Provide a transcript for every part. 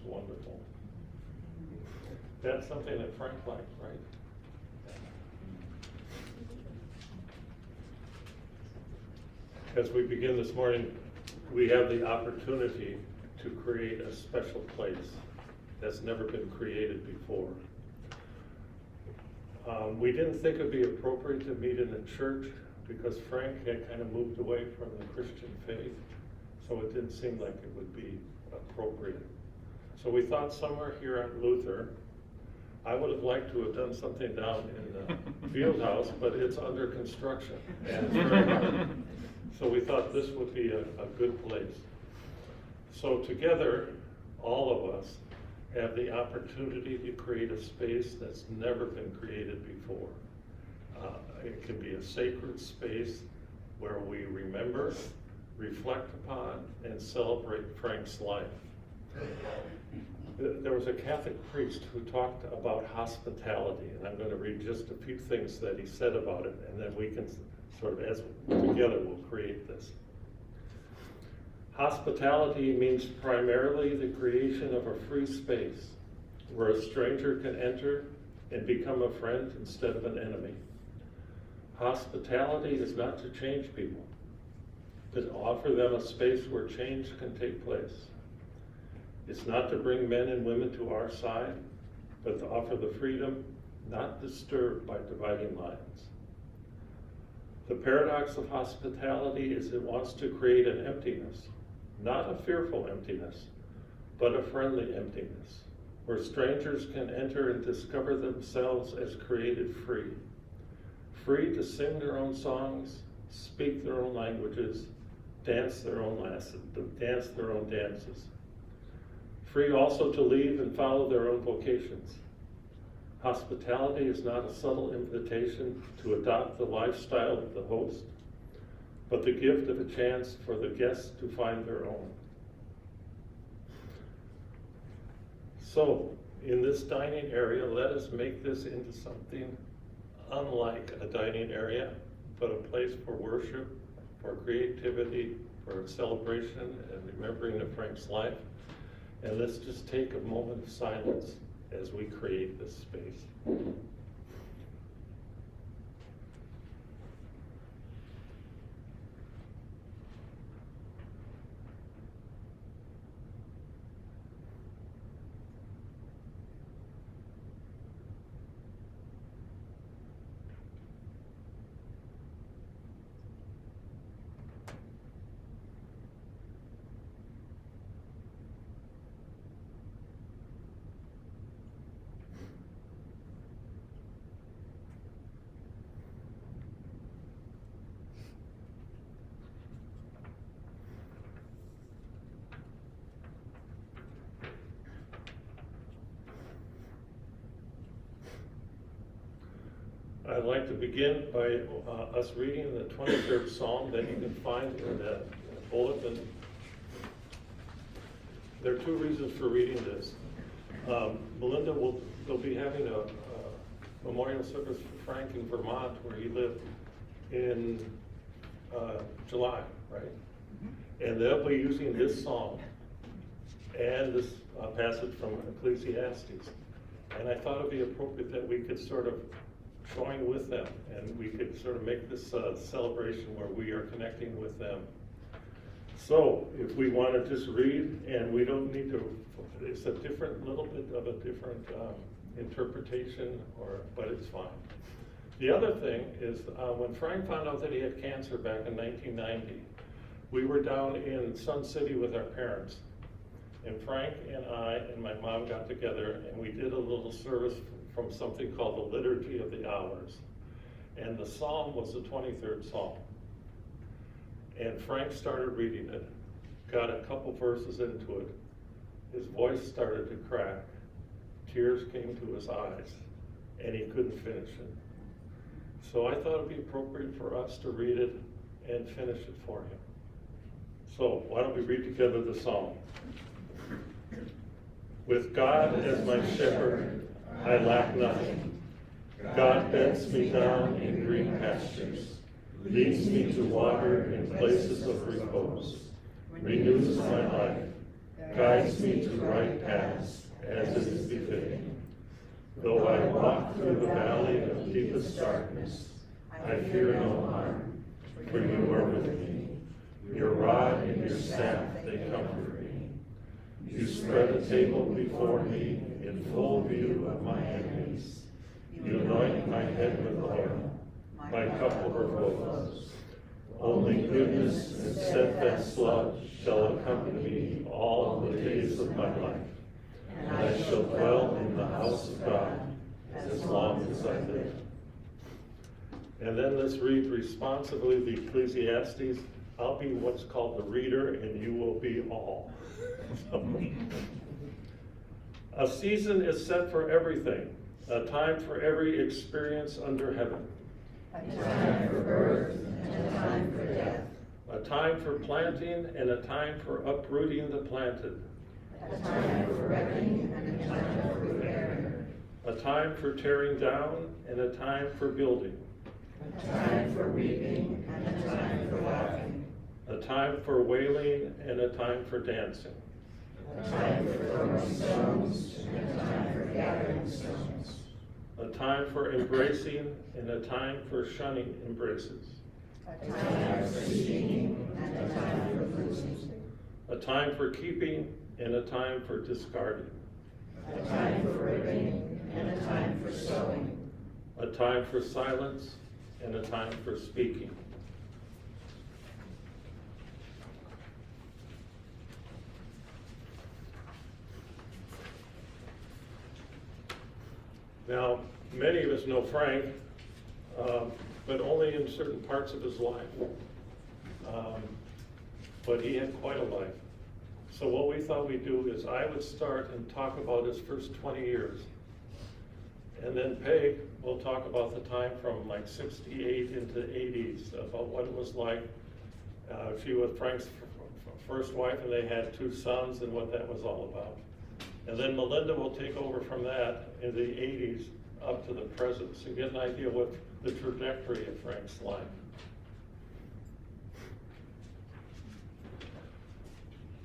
Wonderful. That's something that Frank liked, right? As we begin this morning, we have the opportunity to create a special place that's never been created before. We didn't think it'd be appropriate to meet in a church because Frank had kind of moved away from the Christian faith, so it didn't seem like it would be appropriate. So we thought somewhere here at Luther. I would have liked to have done something down in the field house, but it's under construction. And it's very hard. So we thought this would be a good place. So together, all of us have the opportunity to create a space that's never been created before. It can be a sacred space where we remember, reflect upon, and celebrate Frank's life. There was a Catholic priest who talked about hospitality, and I'm going to read just a few things that he said about it, and then we can sort of, as together, we'll create this. Hospitality means primarily the creation of a free space where a stranger can enter and become a friend instead of an enemy. Hospitality is not to change people, but to offer them a space where change can take place. It's not to bring men and women to our side, but to offer the freedom not disturbed by dividing lines. The paradox of hospitality is it wants to create an emptiness, not a fearful emptiness, but a friendly emptiness, where strangers can enter and discover themselves as created free. Free to sing their own songs, speak their own languages, dance their own dances. Free also to leave and follow their own vocations. Hospitality is not a subtle invitation to adopt the lifestyle of the host, but the gift of a chance for the guests to find their own. So, in this dining area, let us make this into something unlike a dining area, but a place for worship, for creativity, for celebration and remembering of Frank's life. And let's just take a moment of silence as we create this space. I'd like to begin by us reading the 23rd Psalm that you can find in the bulletin. There are two reasons for reading this. Melinda will be having a memorial service for Frank in Vermont, where he lived in July, right? And they'll be using this psalm and this passage from Ecclesiastes. And I thought it'd be appropriate that we could sort of join with them, and we could sort of make this celebration where we are connecting with them. So if we want to just read, and we don't need to, it's a little bit of a different interpretation, but it's fine. The other thing is when Frank found out that he had cancer back in 1990, we were down in Sun City with our parents. And Frank and I and my mom got together, and we did a little service from something called the Liturgy of the Hours. And the psalm was the 23rd Psalm. And Frank started reading it, got a couple verses into it. His voice started to crack. Tears came to his eyes, and he couldn't finish it. So I thought it'd be appropriate for us to read it and finish it for him. So why don't we read together the psalm? With God as my shepherd, I lack nothing. God beds me down in green pastures, leads me to water in places of repose, renews my life, guides me to right paths, as is befitting. Though I walk through the valley of deepest darkness, I fear no harm, for you are with me. Your rod and your staff, they comfort me. You spread a table before me in full view of my enemies. You anoint my head with oil, my cup overflows. Only goodness and steadfast love shall accompany me all the days of my life, and I shall dwell in the house of God as long as I live. And then let's read responsively the Ecclesiastes. I'll be what's called the reader, and you will be all. A season is set for everything, a time for every experience under heaven. A time for birth and a time for death. A time for planting and a time for uprooting the planted. A time for wrecking and a time for repairing. A time for tearing down and a time for building. A time for weeping and a time for laughing. A time for wailing and a time for dancing. A time for throwing stones and a time for gathering stones. A time for embracing and a time for shunning embraces. A time for seeking and a time for losing. A time for keeping and a time for discarding. A time for ripping and a time for sowing. A time for silence and a time for speaking. Now, many of us know Frank, but only in certain parts of his life. But he had quite a life. So what we thought we'd do is I would start and talk about his first 20 years. And then Peg will talk about the time from like 68 into 80s, about what it was like. She was Frank's first wife, and they had 2 sons, and what that was all about. And then Melinda will take over from that in the 80s up to the present, so you get an idea what the trajectory of Frank's life.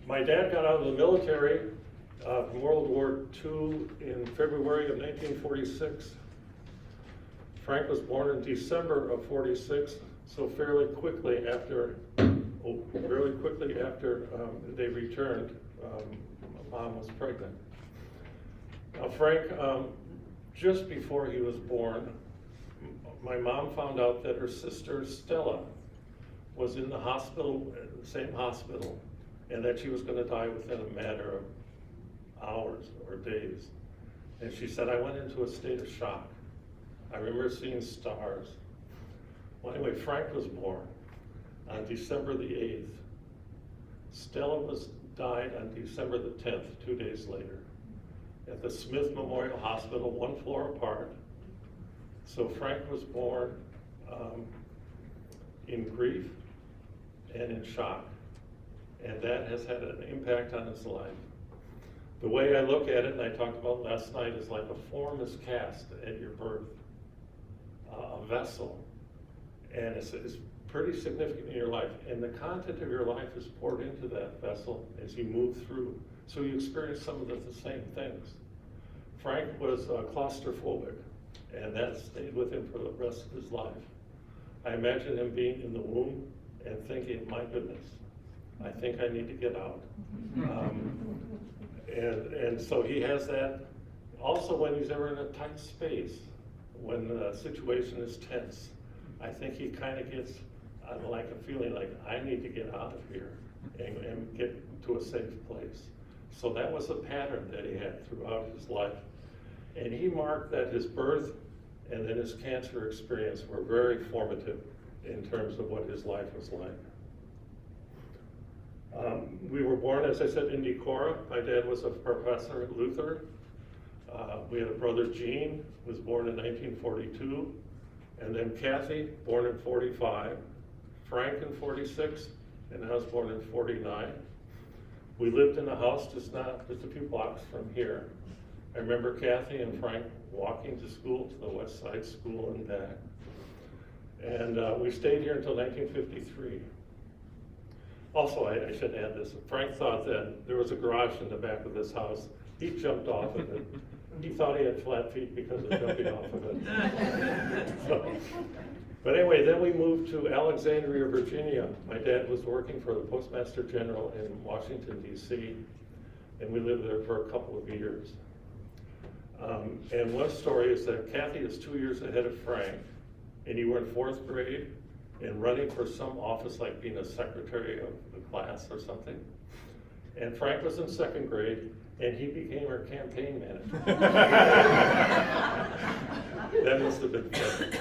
My dad got out of the military from World War II in February of 1946. Frank was born in December of 46, so fairly quickly after they returned, Mom was pregnant. Now Frank, just before he was born, my mom found out that her sister Stella was in the hospital, the same hospital, and that she was going to die within a matter of hours or days. And she said, I went into a state of shock. I remember seeing stars. Well, anyway, Frank was born on December the 8th. Stella died on December the 10th, 2 days later, at the Smith Memorial Hospital, 1 floor apart, So Frank was born in grief and in shock, and that has had an impact on his life. The way I look at it, and I talked about last night, is like a form is cast at your birth, a vessel, and it's pretty significant in your life, and the content of your life is poured into that vessel as you move through, so you experience some of the same things. Frank was claustrophobic, and that stayed with him for the rest of his life. I imagine him being in the womb and thinking, my goodness, I think I need to get out. And so he has that. Also, when he's ever in a tight space, when the situation is tense, I think he kind of gets like a feeling like, I need to get out of here and get to a safe place. So that was a pattern that he had throughout his life. And he marked that his birth and then his cancer experience were very formative in terms of what his life was like. We were born, as I said, in Decorah. My dad was a professor at Luther. We had a brother, Gene, who was born in 1942, and then Kathy, born in 45, Frank in 46, and I was born in 49. We lived in a house just a few blocks from here. I remember Kathy and Frank walking to school, to the West Side School and back. And we stayed here until 1953. Also, I should add this. Frank thought that there was a garage in the back of this house. He jumped off of it. He thought he had flat feet because of jumping off of it. But anyway, then we moved to Alexandria, Virginia. My dad was working for the Postmaster General in Washington, D.C., and we lived there for a couple of years. And one story is that Kathy is 2 years ahead of Frank, and you were in 4th grade and running for some office like being a secretary of the class or something. And Frank was in 2nd grade, and he became her campaign manager. That must have been fun.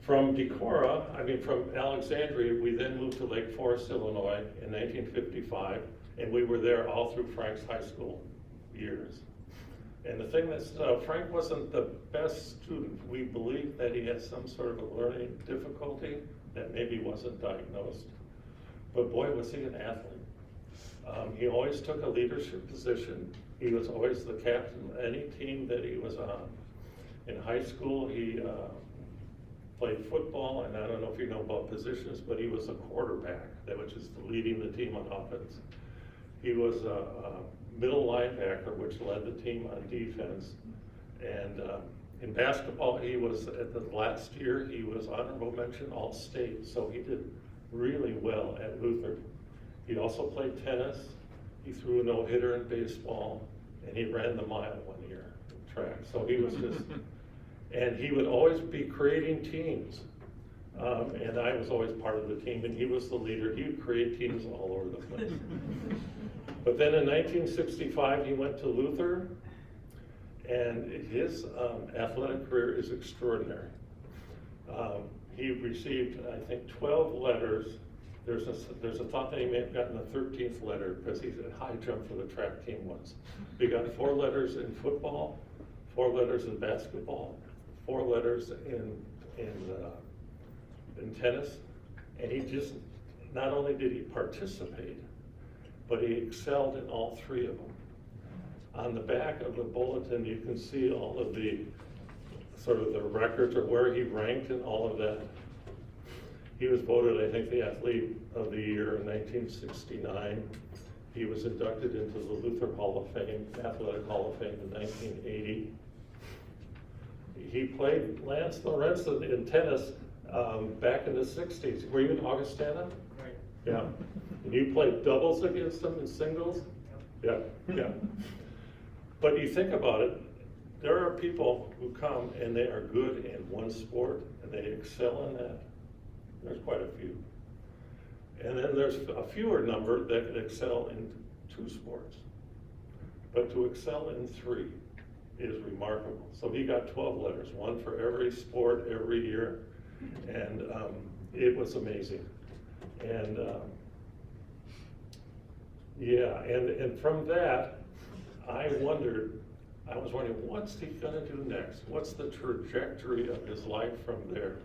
From Decorah, from Alexandria, we then moved to Lake Forest, Illinois in 1955, and we were there all through Frank's high school years. And the thing that's, Frank wasn't the best student. We believed that he had some sort of a learning difficulty that maybe wasn't diagnosed. But boy, was he an athlete. He always took a leadership position. He was always the captain of any team that he was on. In high school, he played football, and I don't know if you know about positions, but he was a quarterback, which is leading the team on offense. He was a middle linebacker, which led the team on defense. And in basketball, he was, at the last year, he was honorable mention All-State, so he did really well at Luther. He also played tennis. He threw a no-hitter in baseball, and he ran the mile one year in track. So he was just, and he would always be creating teams. And I was always part of the team, and he was the leader. He would create teams all over the place. But then in 1965, he went to Luther, and his athletic career is extraordinary. He received, I think, 12 letters. There's a thought that he may have gotten the 13th letter because he's a high jump for the track team once. He got 4 letters in football, 4 letters in basketball, 4 letters in tennis, and he just, not only did he participate, but he excelled in all 3 of them. On the back of the bulletin, you can see all of the sort of the records or where he ranked in all of that. He was voted, I think, the Athlete of the Year in 1969. He was inducted into the Luther Hall of Fame, Athletic Hall of Fame in 1980. He played Lance Lorenzen in tennis back in the 60s. Were you in Augustana? Right. Yeah. And you played doubles against him in singles? Yeah, yeah. But you think about it, there are people who come and they are good in one sport and they excel in that. There's quite a few. And then there's a fewer number that excel in 2 sports. But to excel in 3 is remarkable. So he got 12 letters, 1 for every sport every year. And it was amazing. And yeah, and from that, I wondered, I was wondering, what's he gonna do next? What's the trajectory of his life from there?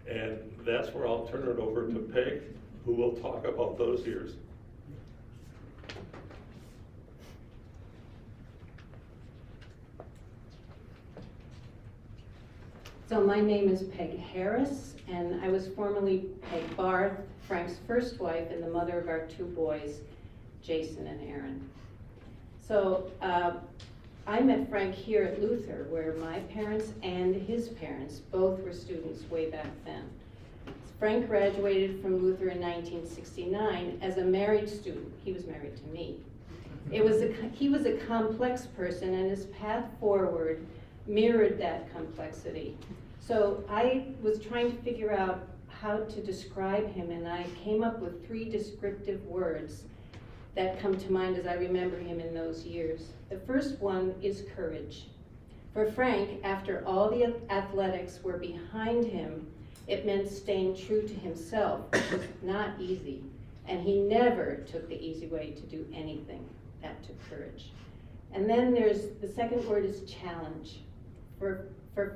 And that's where I'll turn it over to Peg, who will talk about those years. So my name is Peg Harris, and I was formerly Peg Barth, Frank's first wife and the mother of our 2 boys, Jason and Aaron. So I met Frank here at Luther, where my parents and his parents both were students way back then. Frank graduated from Luther in 1969 as a married student. He was married to me. He was a complex person, and his path forward mirrored that complexity. So I was trying to figure out how to describe him, and I came up with 3 descriptive words that come to mind as I remember him in those years. The first one is courage. For Frank, after all the athletics were behind him, it meant staying true to himself, which was not easy. And he never took the easy way to do anything. That took courage. And then the second word is challenge. For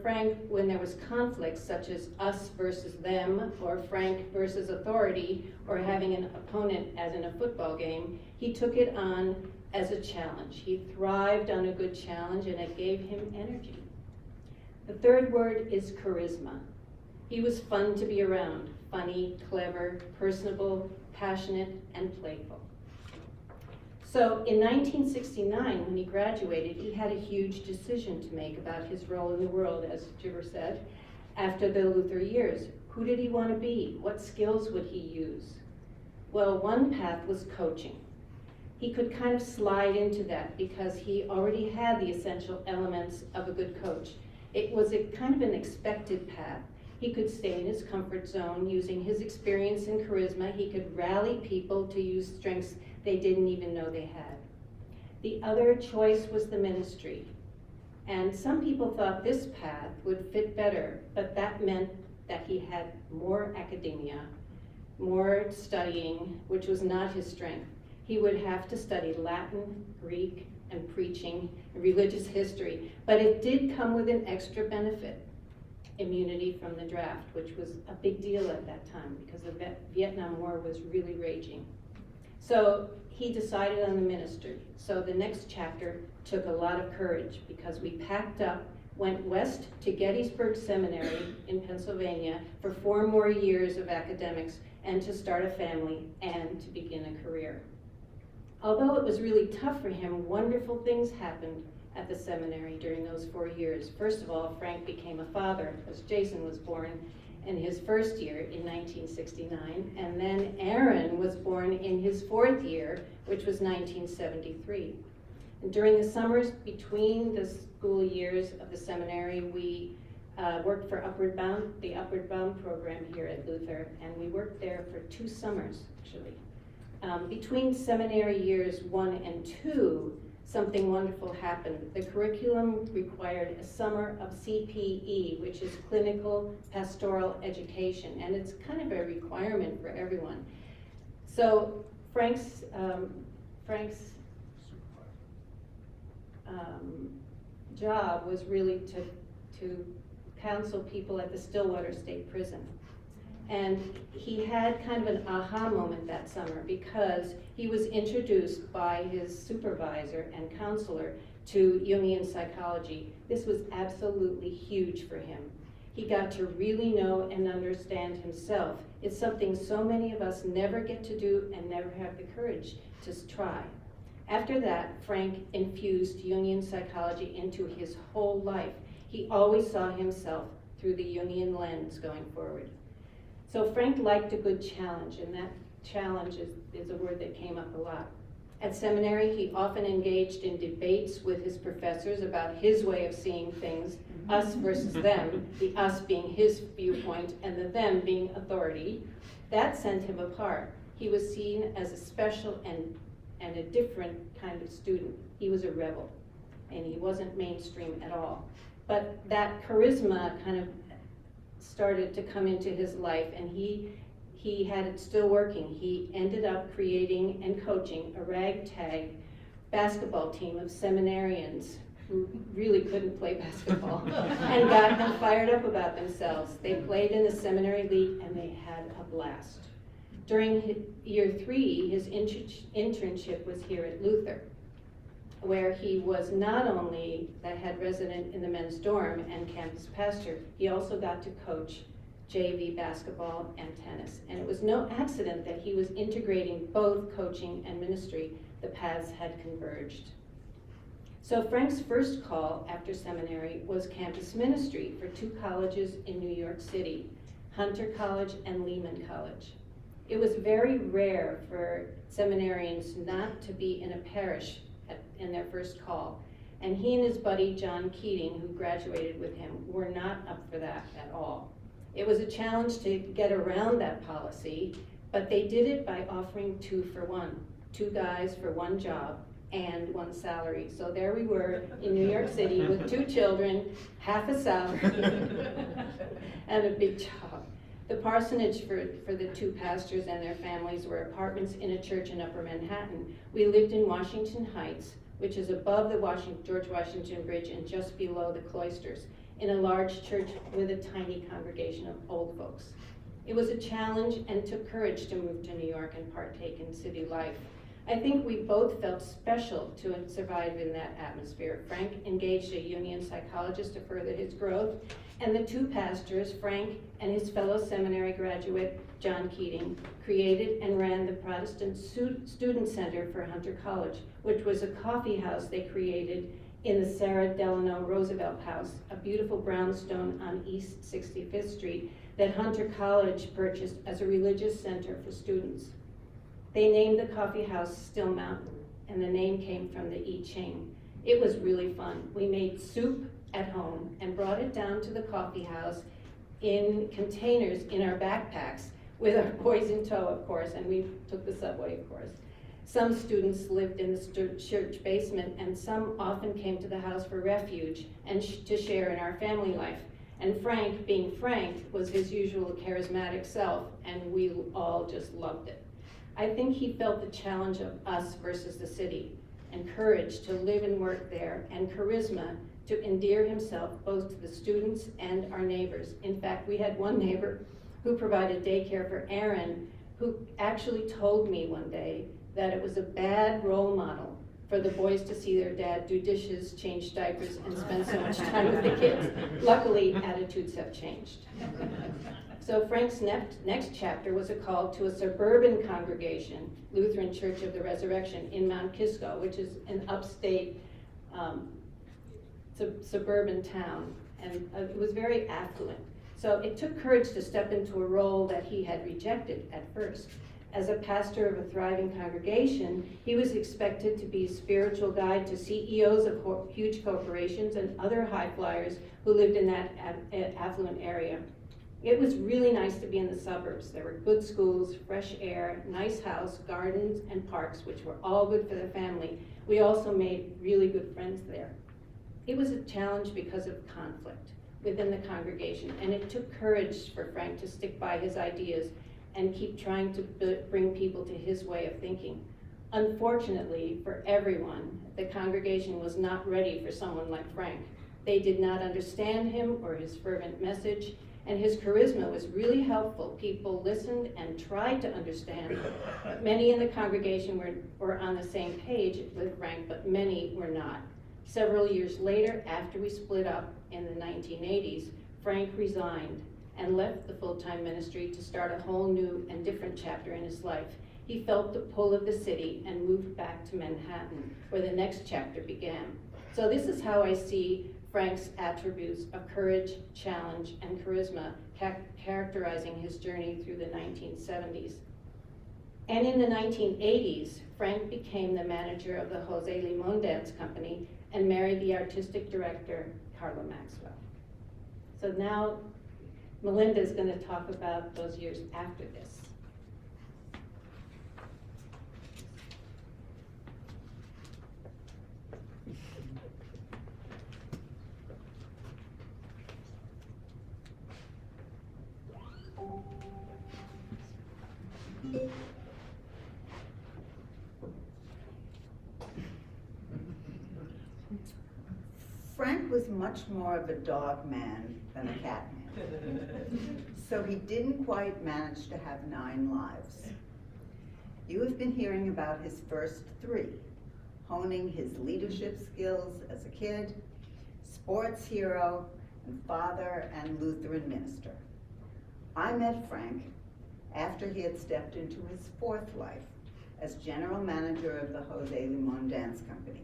Frank, when there was conflict, such as us versus them, or Frank versus authority, or having an opponent as in a football game, he took it on as a challenge. He thrived on a good challenge, and it gave him energy. The third word is charisma. He was fun to be around, funny, clever, personable, passionate, and playful. So in 1969, when he graduated, he had a huge decision to make about his role in the world, as Jibber said, after the Luther years. Who did he want to be? What skills would he use? Well, one path was coaching. He could kind of slide into that because he already had the essential elements of a good coach. It was a kind of an expected path. He could stay in his comfort zone using his experience and charisma. He could rally people to use strengths they didn't even know they had. The other choice was the ministry. And some people thought this path would fit better, but that meant that he had more academia, more studying, which was not his strength. He would have to study Latin, Greek, and preaching, and religious history, but it did come with an extra benefit. Immunity from the draft, which was a big deal at that time because the Vietnam War was really raging. So he decided on the ministry. So the next chapter took a lot of courage because we packed up, went west to Gettysburg Seminary in Pennsylvania for 4 more years of academics and to start a family and to begin a career. Although it was really tough for him, wonderful things happened at the seminary during those 4 years. First of all, Frank became a father as Jason was born in his first year in 1969, and then Aaron was born in his 4th year, which was 1973. And during the summers between the school years of the seminary, we worked for the Upward Bound program here at Luther, and we worked there for 2 summers, actually. Between seminary years 1 and 2, something wonderful happened. The curriculum required a summer of CPE, which is clinical pastoral education, and it's kind of a requirement for everyone. So Frank's job was really to counsel people at the Stillwater State Prison. And he had kind of an aha moment that summer because he was introduced by his supervisor and counselor to Jungian psychology. This was absolutely huge for him. He got to really know and understand himself. It's something so many of us never get to do and never have the courage to try. After that, Frank infused Jungian psychology into his whole life. He always saw himself through the Jungian lens going forward. So Frank liked a good challenge, and that challenge is a word that came up a lot. At seminary, he often engaged in debates with his professors about his way of seeing things, us versus them, the us being his viewpoint and the them being authority. That sent him apart. He was seen as a special and a different kind of student. He was a rebel, and he wasn't mainstream at all. But that charisma kind of started to come into his life, and he had it still working. He ended up creating and coaching a ragtag basketball team of seminarians who really couldn't play basketball and got them fired up about themselves. They played in the seminary league and they had a blast. During year 3, his internship was here at Luther, where he was not only the head resident in the men's dorm and campus pastor, he also got to coach JV basketball and tennis. And it was no accident that he was integrating both coaching and ministry. The paths had converged. So Frank's first call after seminary was campus ministry for 2 colleges in New York City, Hunter College and Lehman College. It was very rare for seminarians not to be in a parish in their first call. And he and his buddy John Keating, who graduated with him, were not up for that at all. It was a challenge to get around that policy, but they did it by offering 2 for 1, 2 guys for 1 job and 1 salary. So there we were in New York City with 2 children, half a salary, and a big job. The parsonage for the 2 pastors and their families were apartments in a church in Upper Manhattan. We lived in Washington Heights, which is above the George Washington Bridge and just below the cloisters, in a large church with a tiny congregation of old folks. It was a challenge and took courage to move to New York and partake in city life. I think we both felt special to survive in that atmosphere. Frank engaged a Jungian psychologist to further his growth, and the 2 pastors, Frank and his fellow seminary graduate, John Keating, created and ran the Protestant Student Center for Hunter College, which was a coffee house they created in the Sarah Delano Roosevelt House, a beautiful brownstone on East 65th Street that Hunter College purchased as a religious center for students. They named the coffee house Still Mountain, and the name came from the I Ching. It was really fun. We made soup at home and brought it down to the coffee house in containers in our backpacks with our boys in tow, of course, and we took the subway, of course. Some students lived in the church basement, and some often came to the house for refuge and to share in our family life. And Frank, being Frank, was his usual charismatic self, and we all just loved it. I think he felt the challenge of us versus the city, and courage to live and work there, and charisma to endear himself both to the students and our neighbors. In fact, we had one neighbor who provided daycare for Aaron, who actually told me one day that it was a bad role model for the boys to see their dad do dishes, change diapers, and spend so much time with the kids. Luckily, attitudes have changed. So Frank's next chapter was a call to a suburban congregation, Lutheran Church of the Resurrection, in Mount Kisco, which is an upstate suburban town, and it was very affluent. So it took courage to step into a role that he had rejected at first. As a pastor of a thriving congregation, he was expected to be a spiritual guide to CEOs of huge corporations and other high flyers who lived in that affluent area. It was really nice to be in the suburbs. There were good schools, fresh air, nice house, gardens, and parks, which were all good for the family. We also made really good friends there. It was a challenge because of conflict within the congregation, and it took courage for Frank to stick by his ideas and keep trying to bring people to his way of thinking. Unfortunately for everyone, the congregation was not ready for someone like Frank. They did not understand him or his fervent message, and his charisma was really helpful. People listened and tried to understand. Many in the congregation were on the same page with Frank, but many were not. Several years later, after we split up in the 1980s, Frank resigned and left the full-time ministry to start a whole new and different chapter in his life. He felt the pull of the city and moved back to Manhattan, where the next chapter began. So this is how I see Frank's attributes of courage, challenge, and charisma characterizing his journey through the 1970s. And in the 1980s, Frank became the manager of the Jose Limon Dance Company and married the artistic director, Carla Maxwell. So now, Melinda is going to talk about those years after this. Frank was much more of a dog man than a cat man, so he didn't quite manage to have 9 lives. You have been hearing about his first 3, honing his leadership skills as a kid, sports hero, and father and Lutheran minister. I met Frank after he had stepped into his 4th life as general manager of the Jose Limon Dance Company.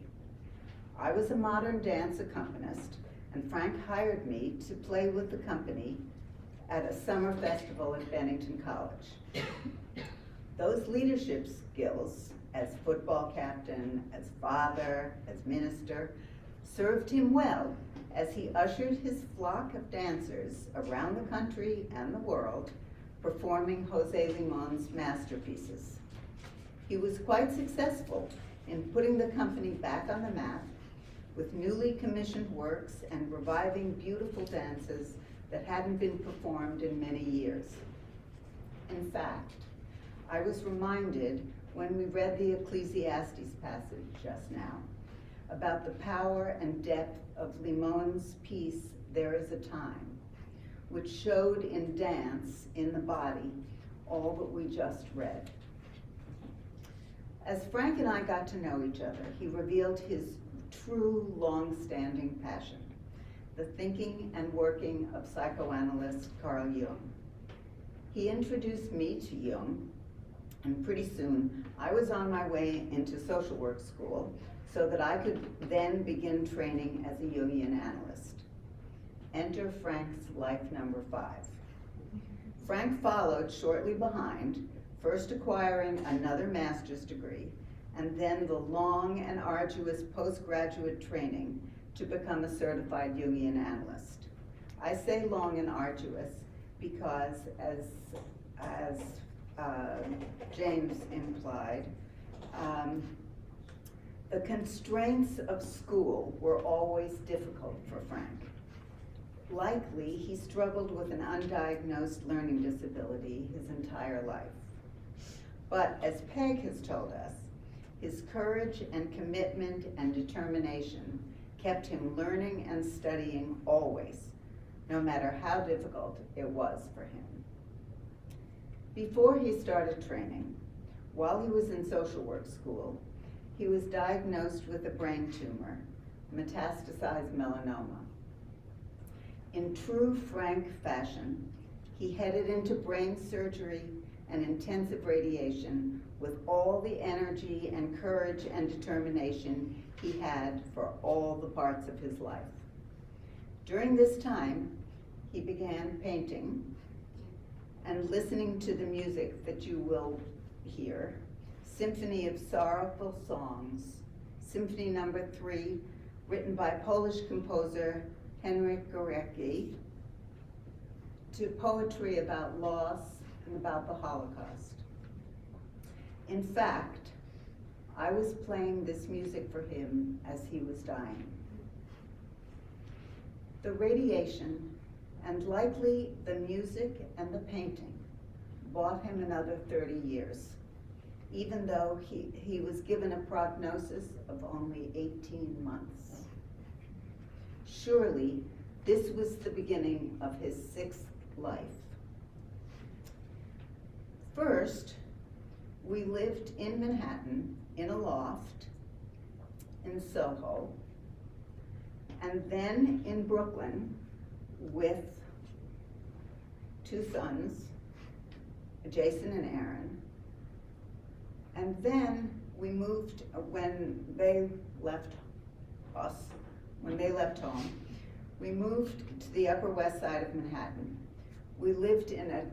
I was a modern dance accompanist, and Frank hired me to play with the company at a summer festival at Bennington College. Those leadership skills as football captain, as father, as minister, served him well as he ushered his flock of dancers around the country and the world, performing Jose Limon's masterpieces. He was quite successful in putting the company back on the map with newly commissioned works and reviving beautiful dances that hadn't been performed in many years. In fact, I was reminded when we read the Ecclesiastes passage just now about the power and depth of Limon's piece, There Is a Time, which showed in dance, in the body, all that we just read. As Frank and I got to know each other, he revealed his true long-standing passion, the thinking and working of psychoanalyst Carl Jung. He introduced me to Jung, and pretty soon I was on my way into social work school so that I could then begin training as a Jungian analyst. Enter Frank's life number 5. Frank followed shortly behind, first acquiring another master's degree, and then the long and arduous postgraduate training to become a certified Jungian analyst. I say long and arduous because, as James implied, the constraints of school were always difficult for Frank. Likely, he struggled with an undiagnosed learning disability his entire life. But as Peg has told us, his courage and commitment and determination kept him learning and studying always, no matter how difficult it was for him. Before he started training, while he was in social work school, he was diagnosed with a brain tumor, metastasized melanoma. In true Frank fashion, he headed into brain surgery and intensive radiation with all the energy and courage and determination he had for all the parts of his life. During this time, he began painting and listening to the music that you will hear, Symphony of Sorrowful Songs, Symphony Number 3, written by Polish composer Henryk Górecki, to poetry about loss and about the Holocaust. In fact, I was playing this music for him as he was dying. The radiation, and likely the music and the painting, bought him another 30 years, even though he was given a prognosis of only 18 months. Surely, this was the beginning of his 6th life. First, we lived in Manhattan in a loft in Soho, and then in Brooklyn with 2 sons, Jason and Aaron. And then we moved, when they left home, we moved to the Upper West Side of Manhattan. We lived in a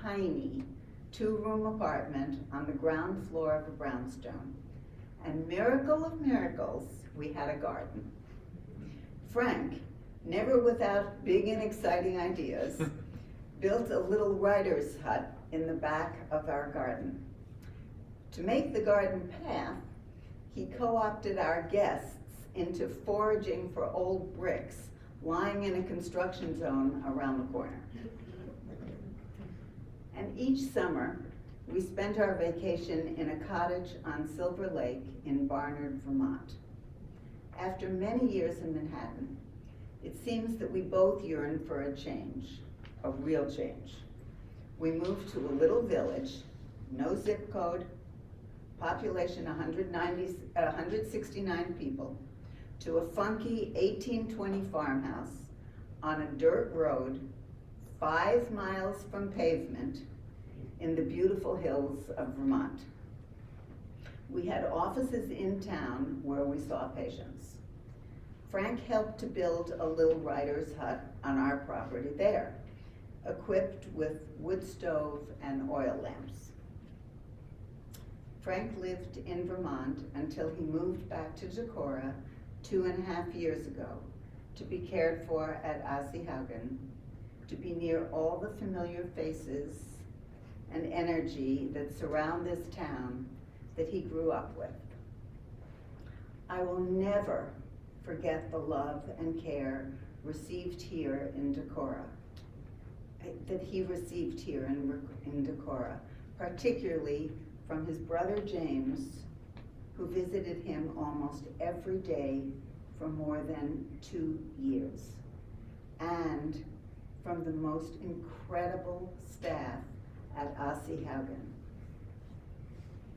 tiny 2-room apartment on the ground floor of a brownstone. And miracle of miracles, we had a garden. Frank, never without big and exciting ideas, built a little writer's hut in the back of our garden. To make the garden path, he co-opted our guests into foraging for old bricks lying in a construction zone around the corner. And each summer, we spent our vacation in a cottage on Silver Lake in Barnard, Vermont. After many years in Manhattan, It seems that we both yearn for a change, a real change. We moved to a little village, no zip code, population 169 people, to a funky 1820 farmhouse on a dirt road 5 miles from pavement in the beautiful hills of Vermont. We had offices in town where we saw patients. Frank helped to build a little writer's hut on our property there, equipped with wood stove and oil lamps. Frank lived in Vermont until he moved back to Decorah 2.5 years ago to be cared for at Asihaugen, to be near all the familiar faces and energy that surround this town that he grew up with. I will never forget the love and care received here in Decorah, that he received here in Decorah, particularly from his brother James, who visited him almost every day for more than 2 years, and from the most incredible staff at Asihaugen.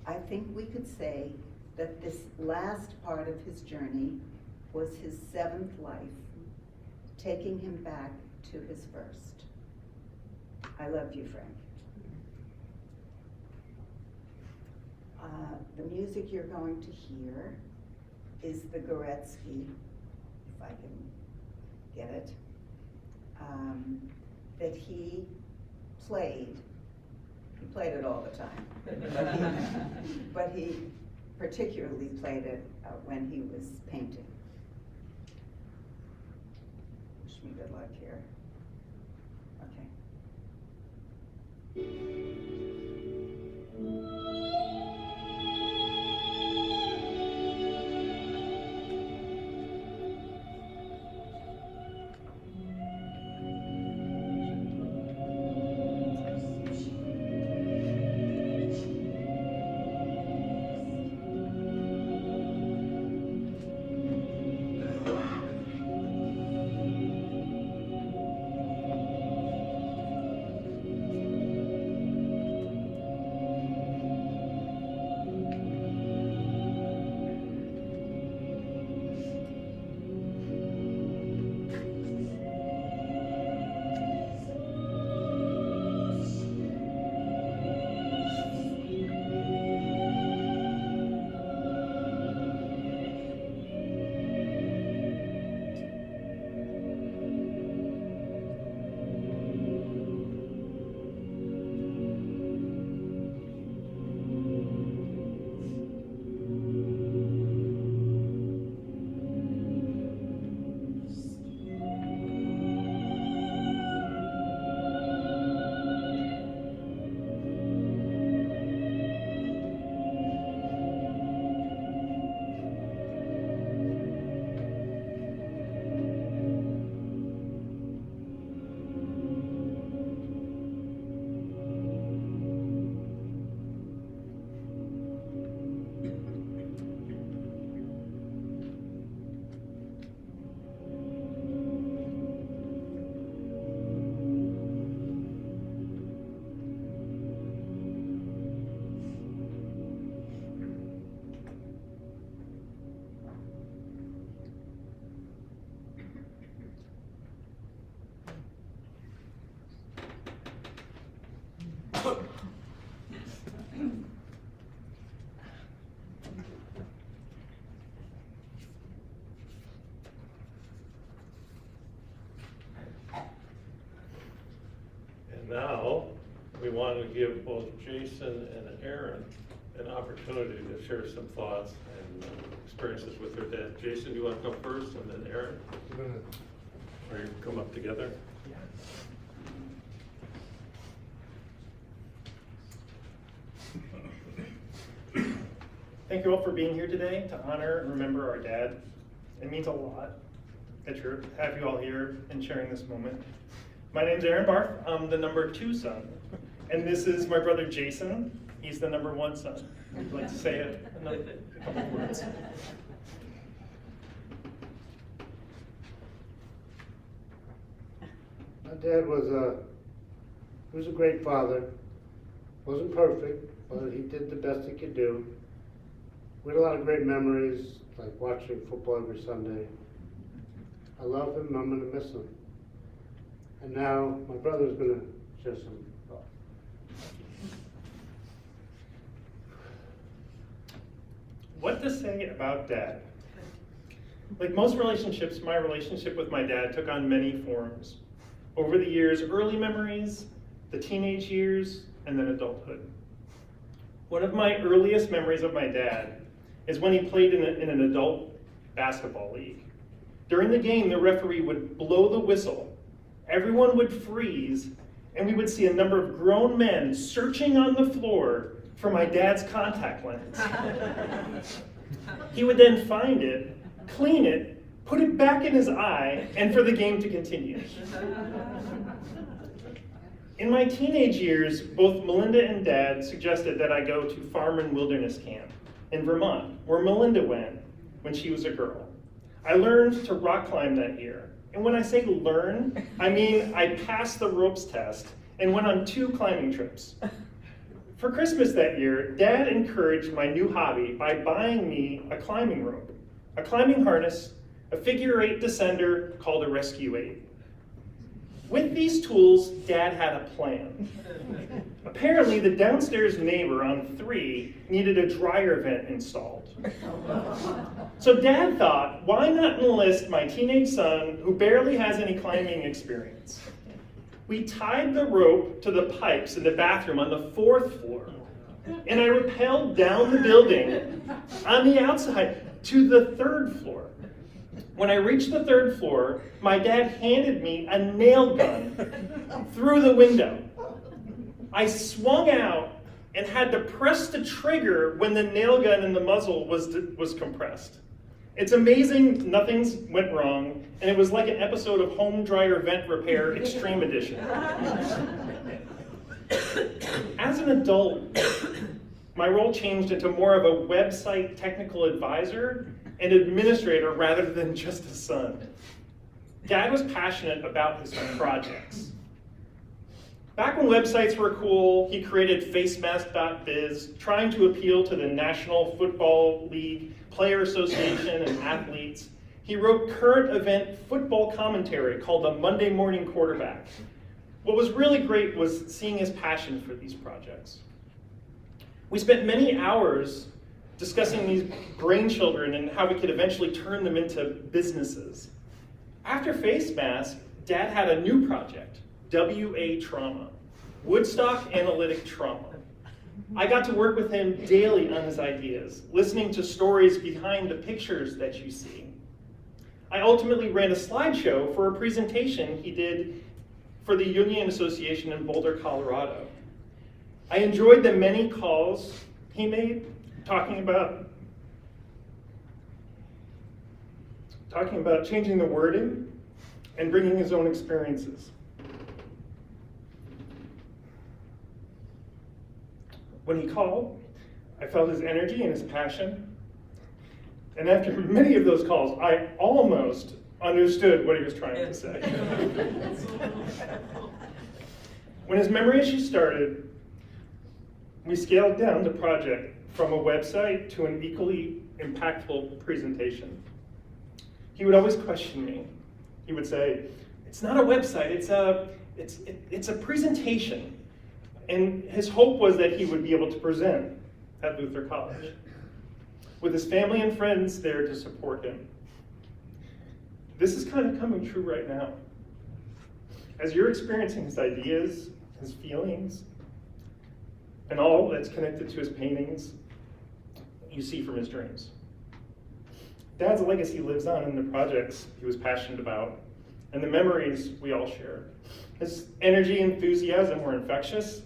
I think we could say that this last part of his journey was his 7th life, taking him back to his first. I love you, Frank. The music you're going to hear is the Goretzky, if I can get it, that he played. He played it all the time, but he particularly played it when he was painting. Wish me good luck here. Okay. Now, we want to give both Jason and Aaron an opportunity to share some thoughts and experiences with their dad. Jason, you want to come first, and then Aaron? Or you come up together? Thank you all for being here today to honor and remember our dad. It means a lot that have you all here and sharing this moment. My name's Aaron Barth. I'm the number 2 son. And this is my brother Jason. He's the number 1 son. I'd like to say it in a couple of words. My dad was a great father. Wasn't perfect, but he did the best he could do. We had a lot of great memories, like watching football every Sunday. I love him, I'm gonna miss him. And now my brother's gonna share some thoughts. What to say about Dad? Like most relationships, my relationship with my dad took on many forms. Over the years, early memories, the teenage years, and then adulthood. One of my earliest memories of my dad is when he played in an adult basketball league. During the game, the referee would blow the whistle, everyone would freeze, and we would see a number of grown men searching on the floor for my dad's contact lens. He would then find it, clean it, put it back in his eye, and for the game to continue. In my teenage years, both Melinda and Dad suggested that I go to Farm and Wilderness Camp in Vermont, where Melinda went when she was a girl. I learned to rock climb that year. And when I say learn, I mean I passed the ropes test and went on 2 climbing trips. For Christmas that year, Dad encouraged my new hobby by buying me a climbing rope, a climbing harness, a figure-8 descender called a Rescue 8. With these tools, Dad had a plan. Apparently, the downstairs neighbor on 3 needed a dryer vent installed. So Dad thought, why not enlist my teenage son, who barely has any climbing experience? We tied the rope to the pipes in the bathroom on the 4th floor, and I rappelled down the building on the outside to the 3rd floor. When I reached the 3rd floor, my dad handed me a nail gun through the window. I swung out and had to press the trigger when the nail gun in the muzzle was compressed. It's amazing nothing went wrong, and it was like an episode of Home Dryer Vent Repair Extreme Edition. As an adult, my role changed into more of a website technical advisor and administrator rather than just a son. Dad was passionate about his projects. Back when websites were cool, he created facemask.biz, trying to appeal to the National Football League, Player Association, and athletes. He wrote current event football commentary called the Monday Morning Quarterback. What was really great was seeing his passion for these projects. We spent many hours discussing these brainchildren and how we could eventually turn them into businesses. After Face Mask, Dad had a new project, WA Trauma, Woodstock Analytic Trauma. I got to work with him daily on his ideas, listening to stories behind the pictures that you see. I ultimately ran a slideshow for a presentation he did for the Union Association in Boulder, Colorado. I enjoyed the many calls he made talking about changing the wording and bringing his own experiences. When he called, I felt his energy and his passion. And after many of those calls, I almost understood what he was trying to say. When his memory issue started, we scaled down the project from a website to an equally impactful presentation. He would always question me. He would say, "It's not a website, it's a presentation." And his hope was that he would be able to present at Luther College, with his family and friends there to support him. This is kind of coming true right now. As you're experiencing his ideas, his feelings, and all that's connected to his paintings, you see from his dreams. Dad's legacy lives on in the projects he was passionate about and the memories we all share. His energy and enthusiasm were infectious.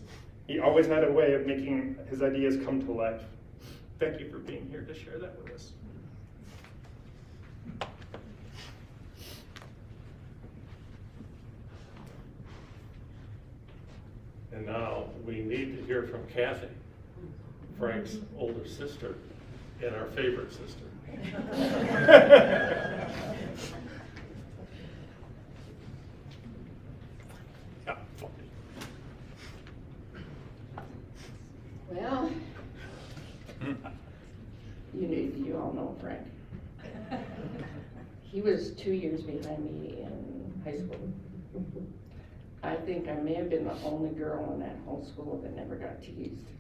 He always had a way of making his ideas come to life. Thank you for being here to share that with us. And now we need to hear from Kathy, Frank's older sister and our favorite sister. was 2 years behind me in high school. I think I may have been the only girl in that whole school that never got teased.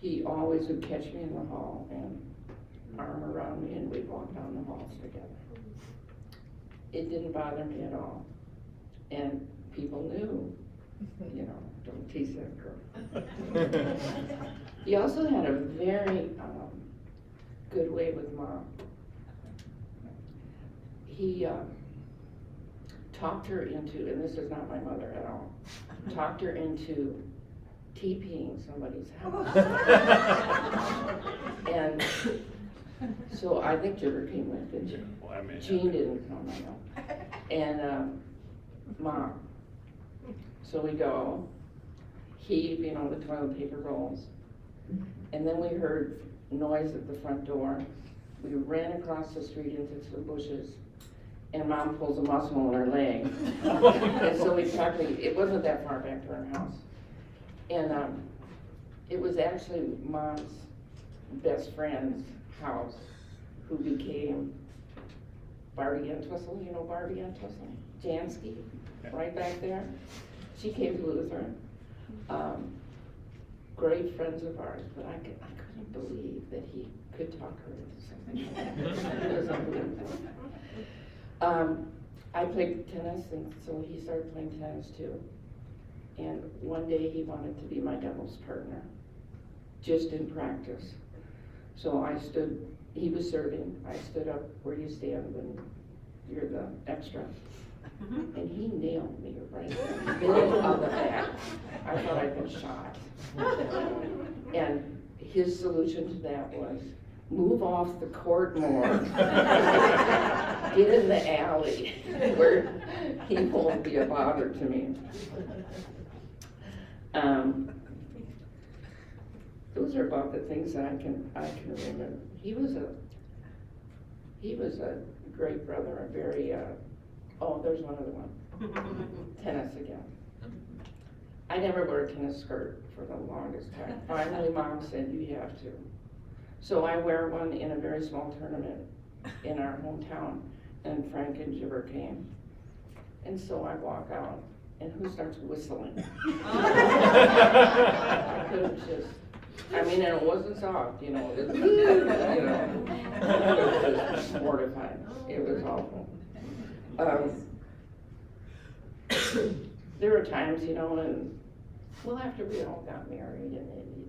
He always would catch me in the hall and arm around me, and we'd walk down the halls together. It didn't bother me at all. And people knew, you know, don't tease that girl. He also had a very good way with Mom. He talked her into, and this is not my mother at all, talked her into TPing somebody's house. And so I think Jibber came with, didn't you? Well, I mean, Jean didn't come, I know. And Mom. So we go, he, you know, the toilet paper rolls. And then we heard noise at the front door. We ran across the street into some bushes, and Mom pulls a muscle in her leg. And so we practically, it wasn't that far back to our house. And it was actually Mom's best friend's house, who became Barty Entwistle. You know Barty Entwistle? Jansky, right back there. She came to Lutheran. Great friends of ours, but I couldn't believe that he could talk her into something. It was unbelievable. I played tennis, and so he started playing tennis too. And one day he wanted to be my doubles partner, just in practice. So I stood, he was serving, I stood up where you stand when you're the extra. And he nailed me right in the middle of the back. I thought I'd been shot. And his solution to that was, move off the court more. Get in the alley where he won't be a bother to me. Those are about the things that I can remember. He was a great brother, a very, oh, there's one other one. Tennis again. I never wore a tennis skirt for the longest time. Finally, Mom said, you have to. So I wear one in a very small tournament in our hometown, and Frank and Jibber came. And so I walk out, and who starts whistling? I could have just, I mean, and it wasn't soft, you know, it was, it was just mortifying. It was awful. There were times, you know, and well, after we all got married, and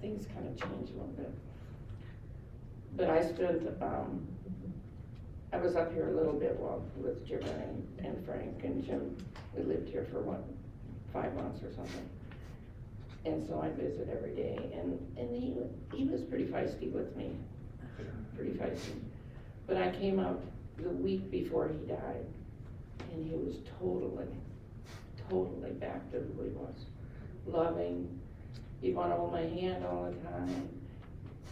things kind of changed a little bit. But I spent, I was up here a little bit with Jim and Frank and Jim. We lived here for 5 months or something. And so I visit every day, and he was pretty feisty with me, pretty feisty. But I came up the week before he died, and he was totally back to who he was. Loving, he'd want to hold my hand all the time.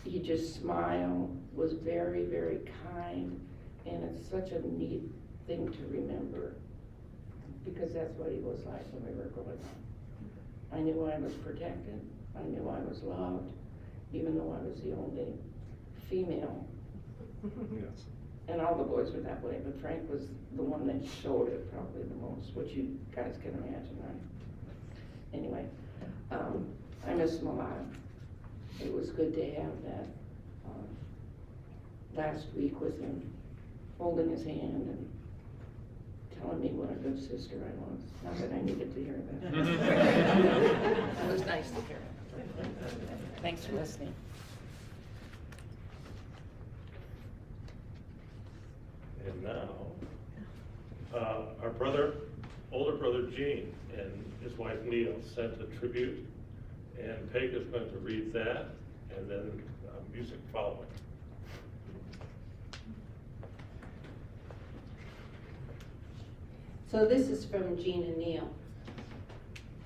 He just smiled, was very, very kind, and it's such a neat thing to remember, because that's what he was like when we were growing up. I knew I was protected, I knew I was loved, even though I was the only female. Yes. And all the boys were that way, but Frank was the one that showed it probably the most, which you guys can imagine, right? Anyway, I miss him a lot. It was good to have that last week with him, holding his hand and telling me what a good sister I was. Not that I needed to hear that. It was nice to hear. Thanks for listening. And now, our older brother Gene and his wife Neil sent a tribute, and Peg is going to read that, and then music following. So this is from Jean and Neil.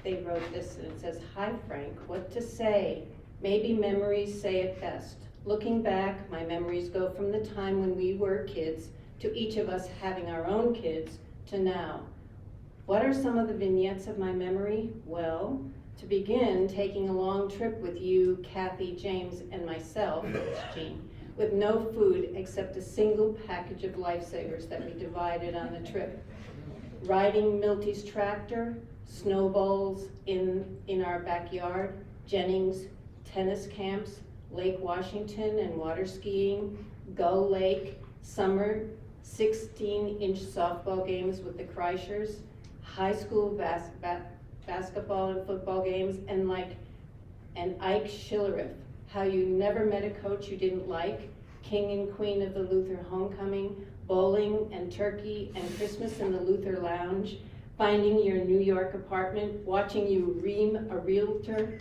They wrote this, and it says, "Hi Frank, what to say? Maybe memories say it best. Looking back, my memories go from the time when we were kids to each of us having our own kids to now. What are some of the vignettes of my memory? Well, to begin, taking a long trip with you, Kathy, James, and myself, Jean, with no food except a single package of lifesavers that we divided on the trip. Riding Milty's tractor, snowballs in our backyard, Jennings tennis camps, Lake Washington and water skiing, Gull Lake, summer 16-inch softball games with the Kreischers, high school basketball and football games, and Ike Schillerith, how you never met a coach you didn't like, king and queen of the Luther homecoming, bowling and turkey and Christmas in the Luther lounge, finding your New York apartment, watching you ream a realtor,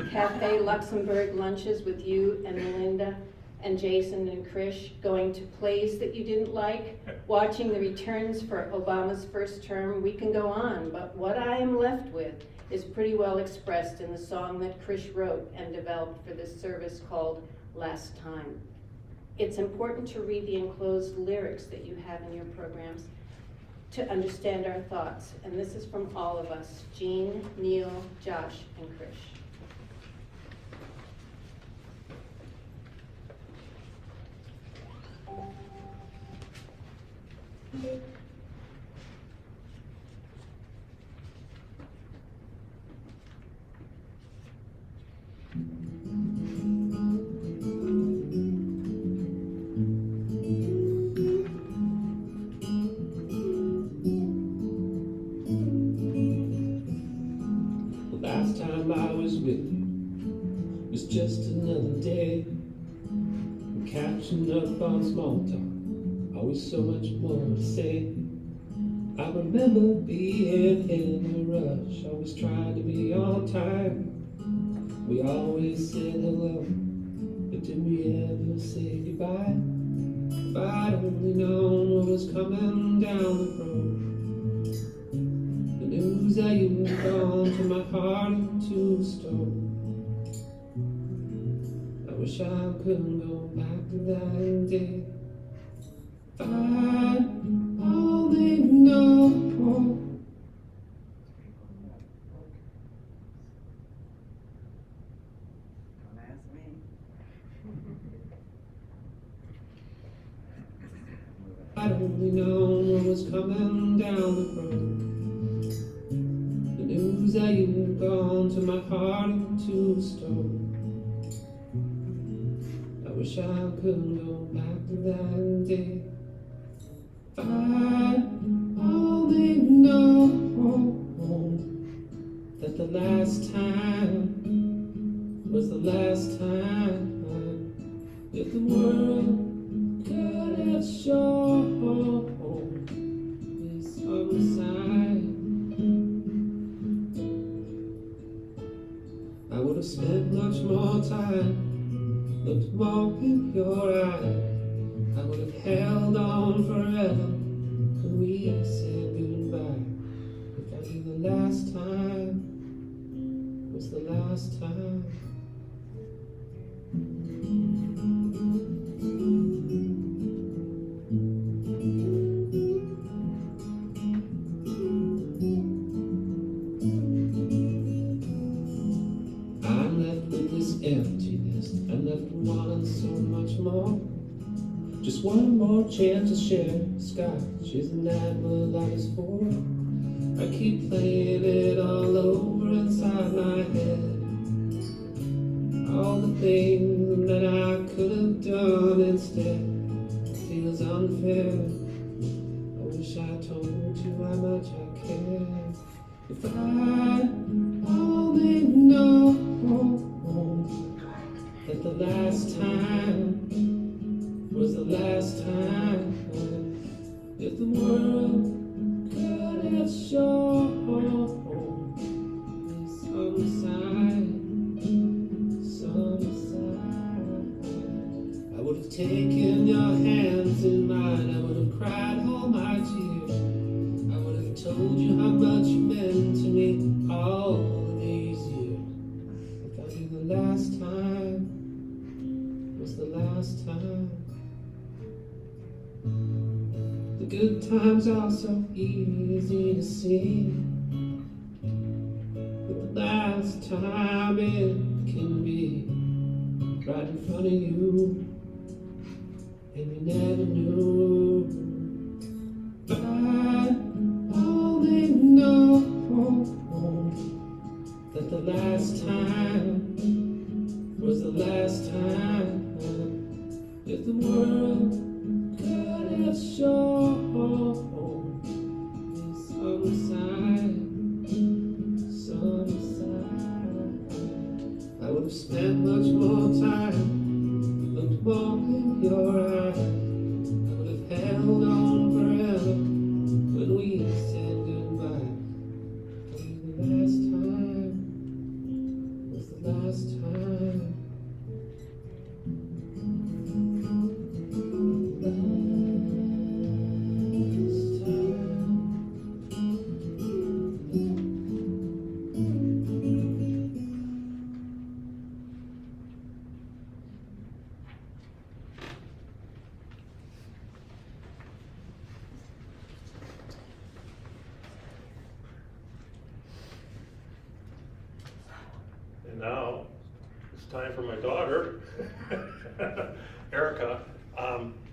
Cafe Luxembourg lunches with you and Melinda and Jason and Krish, going to plays that you didn't like, watching the returns for Obama's first term. We can go on, but what I am left with is pretty well expressed in the song that Krish wrote and developed for this service called Last Time. It's important to read the enclosed lyrics that you have in your programs to understand our thoughts, and this is from all of us, Jean, Neil, Josh, and Krish. The last time I was with you was just another day. I'm catching up on small talk, always so much more to say. I remember being in a rush, always trying to be on time. We always said hello, but did we ever say goodbye? If I'd only known what was coming down the road, the news that you were gone to my heart into stone. I wish I couldn't go back to that day. If I'd only known. Don't ask me. I'd only known what was coming down the road. The news that you were gone to my heart into stone. I wish I couldn't go back to that day. If I'd only known that the last time was the last time, if the world could have shown this other side, I would have spent much more time, looked more in your eye. I would have held on forever when we said goodbye. If I knew the last time was the last time. I'm left with this emptiness, I'm left wanting so much more. Just one more chance to share the sky. She's an animal I was for. I keep playing it all over inside my head. All the things that I could have done instead feels unfair. I wish I told you how much I care. If I only know that the last time was the last time, if the world could have shown this other side, I would have taken your hands in mine, I would have cried all my tears, I would have told you how much you meant to me all these years. If I knew the last time was the last time. The good times are so easy to see, but the last time it can be right in front of you. and you never knew. But I only know that the last time was the last time. If the world could have shown some sign, I would have spent much more time looked more in your eyes. I would have held on forever when we said goodbye. The last time was the last time. And now, it's time for my daughter, Erica.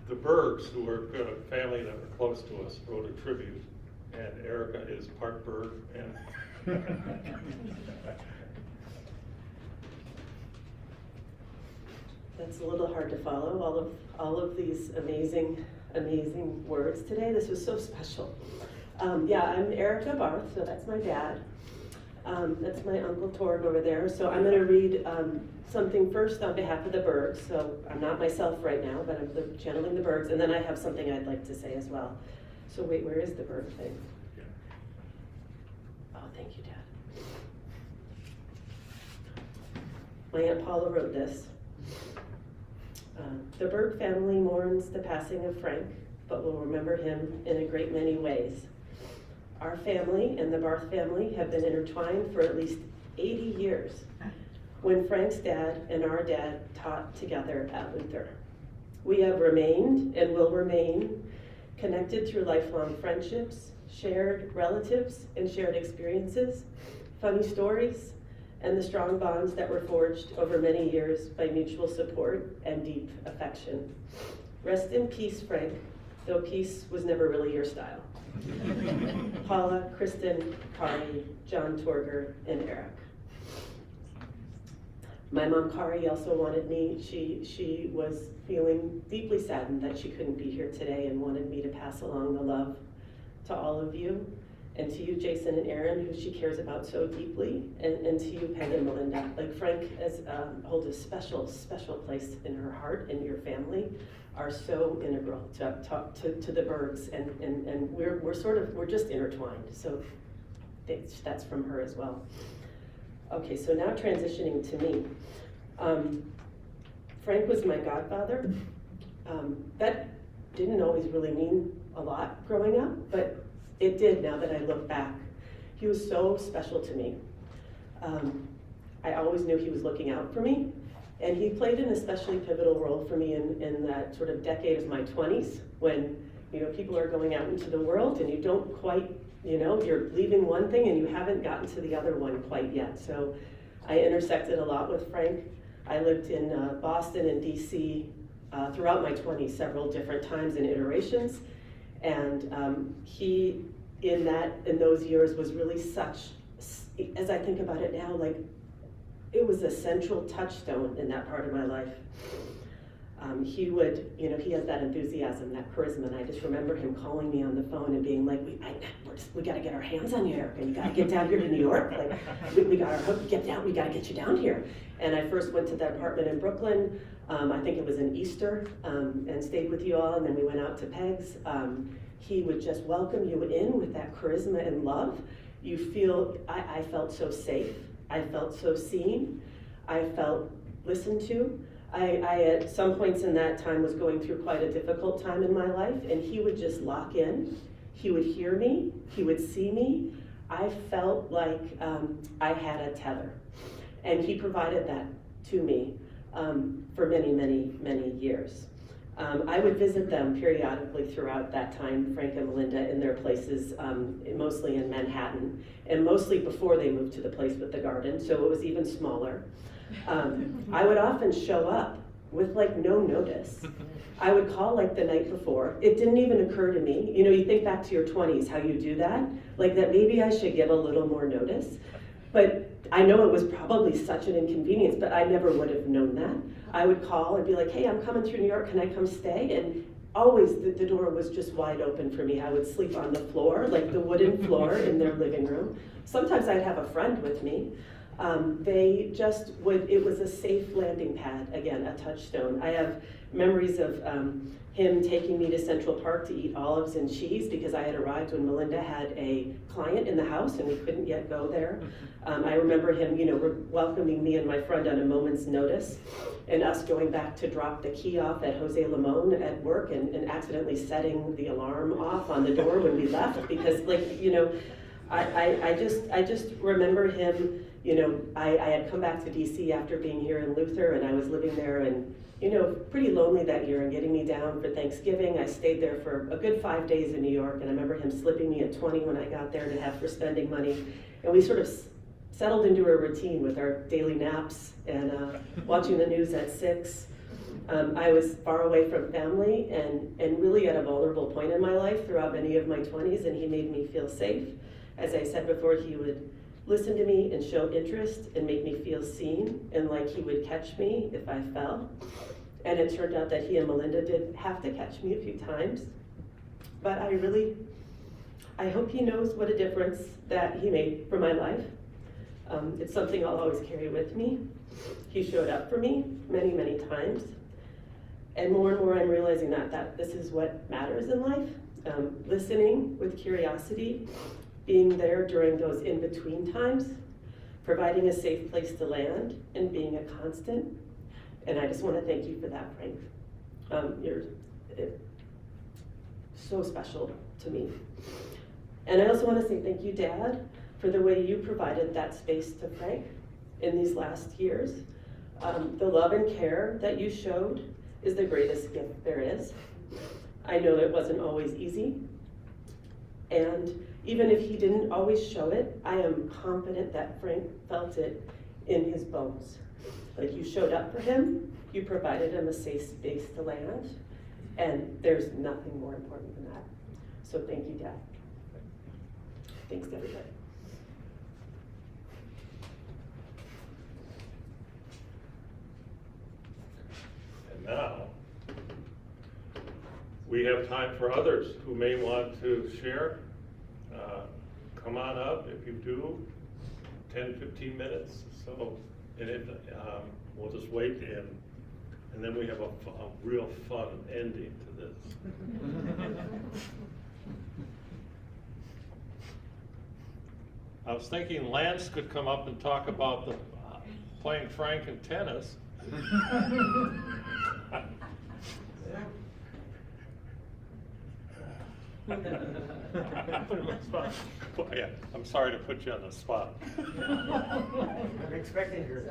The Bergs, who were a family that were close to us, wrote a tribute, and Erica is part Berg. And That's a little hard to follow, all of these amazing words today. This was so special. Yeah, I'm Erica Barth, so that's my dad. That's my Uncle Torg over there. So I'm going to read something first on behalf of the Bergs. So I'm not myself right now, but I'm channeling the Bergs. And then I have something I'd like to say as well. So wait, where is the Berg thing? Oh, thank you, Dad. My Aunt Paula wrote this. The Berg family mourns the passing of Frank, but will remember him in a great many ways. Our family and the Barth family have been intertwined for at least 80 years, when Frank's dad and our dad taught together at Luther. We have remained and will remain connected through lifelong friendships, shared relatives and shared experiences, funny stories, and the strong bonds that were forged over many years by mutual support and deep affection. Rest in peace, Frank, though peace was never really your style. Paula, Kristen, Kari, John Torger, and Eric. My mom, Kari, also wanted me, she was feeling deeply saddened that she couldn't be here today and wanted me to pass along the love to all of you, and to you, Jason and Aaron, who she cares about so deeply, and to you, Peg and Melinda. Like Frank holds a special, special place in her heart, and your family are so integral to the Bergs, and we're just intertwined. So that's from her as well. Okay, so now transitioning to me. Frank was my godfather. That didn't always really mean a lot growing up, but it did now that I look back. He was so special to me. I always knew he was looking out for me, and he played an especially pivotal role for me in that sort of decade of my 20s, when people are going out into the world and you don't quite, you're leaving one thing and you haven't gotten to the other one quite yet. So I intersected a lot with Frank. I lived in Boston and DC throughout my 20s several different times and iterations, and he in those years was really such, as I think about it now, like it was a central touchstone in that part of my life. He would, he has that enthusiasm, that charisma, and I just remember him calling me on the phone and being like, we got to get our hands on you, Erica. You got to get down here to New York. Like, we got our hook, get down. We got to get you down here. And I first went to that apartment in Brooklyn. I think it was in Easter, and stayed with you all. And then we went out to Peg's. He would just welcome you in with that charisma and love. You feel, I felt so safe. I felt so seen. I felt listened to. I at some points in that time was going through quite a difficult time in my life, and he would just lock in. He would hear me. He would see me. I felt like I had a tether, and he provided that to me for many, many, many years. I would visit them periodically throughout that time, Frank and Melinda, in their places, mostly in Manhattan, and mostly before they moved to the place with the garden, so it was even smaller. I would often show up with like no notice. I would call like the night before. It didn't even occur to me. You know, you think back to your 20s, how you do that, like that maybe I should give a little more notice. But I know it was probably such an inconvenience, but I never would have known that. I would call and be like, hey, I'm coming through New York, can I come stay? And always the door was just wide open for me. I would sleep on the floor, like the wooden floor in their living room. Sometimes I'd have a friend with me. They just would, it was a safe landing pad, again, a touchstone. I have memories of him taking me to Central Park to eat olives and cheese because I had arrived when Melinda had a client in the house and we couldn't yet go there. I remember him, you know, welcoming me and my friend on a moment's notice, and us going back to drop the key off at Jose Limon at work and accidentally setting the alarm off on the door when we left because, like, you know, I just remember him. You know, I had come back to DC after being here in Luther, and I was living there and, you know, pretty lonely that year, and getting me down for Thanksgiving. I stayed there for a good 5 days in New York, and I remember him slipping me at 20 when I got there to have for spending money. And we sort of settled into a routine with our daily naps and watching the news at 6. I was far away from family and really at a vulnerable point in my life throughout many of my 20s, and he made me feel safe. As I said before, he would listen to me and show interest and make me feel seen, and like he would catch me if I fell. And it turned out that he and Melinda did have to catch me a few times. But I hope he knows what a difference that he made for my life. It's something I'll always carry with me. He showed up for me many, many times. And more I'm realizing that this is what matters in life. Listening with curiosity, being there during those in-between times, providing a safe place to land, and being a constant. And I just want to thank you for that, Frank. You're so special to me. And I also want to say thank you, Dad, for the way you provided that space to Frank in these last years. The love and care that you showed is the greatest gift there is. I know it wasn't always easy. And even if he didn't always show it, I am confident that Frank felt it in his bones. Like, you showed up for him, you provided him a safe space to land, and there's nothing more important than that. So thank you, Dad. Thanks to everybody. And now, we have time for others who may want to share. Come on up if you do, 10, 15 minutes. So, and we'll just wait in, and then we have a real fun ending to this. I was thinking Lance could come up and talk about the playing Frank in tennis. Put him on the spot. Well, yeah, I'm sorry to put you on the spot. I'm expecting her.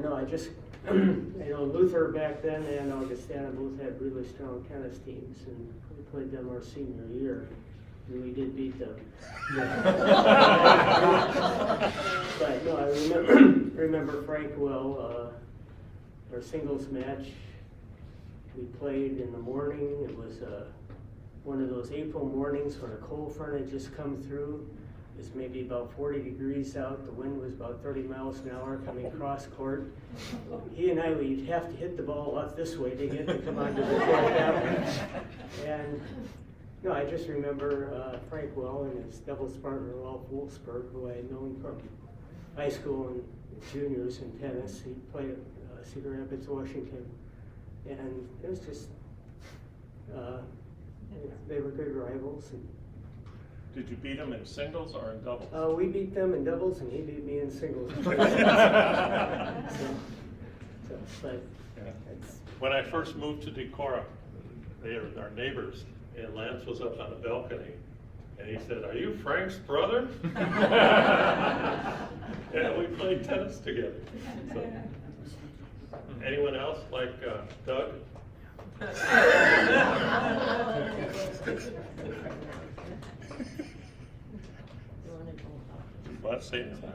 No, I just, you know, Luther back then and Augustana both had really strong tennis teams, and we played them our senior year, and we did beat them. But no, I remember Frank well. Our singles match, we played in the morning. It was one of those April mornings when a cold front had just come through. It was maybe about 40 degrees out. The wind was about 30 miles an hour coming across court. He and I, we'd have to hit the ball out this way to get to come onto the court. And no, I just remember Frank well and his doubles partner, Ralph Wolfsberg, who I had known from high school and juniors in tennis. He played at Cedar Rapids, Washington. And it was just, they were good rivals. And did you beat him in singles or in doubles? we beat them in doubles, and he beat me in singles. But Yeah. When I first moved to Decorah, they were our neighbors, and Lance was up on the balcony, and he said, "Are you Frank's brother?" Yeah, we played tennis together. So. Anyone else, like Doug? Want to say anything?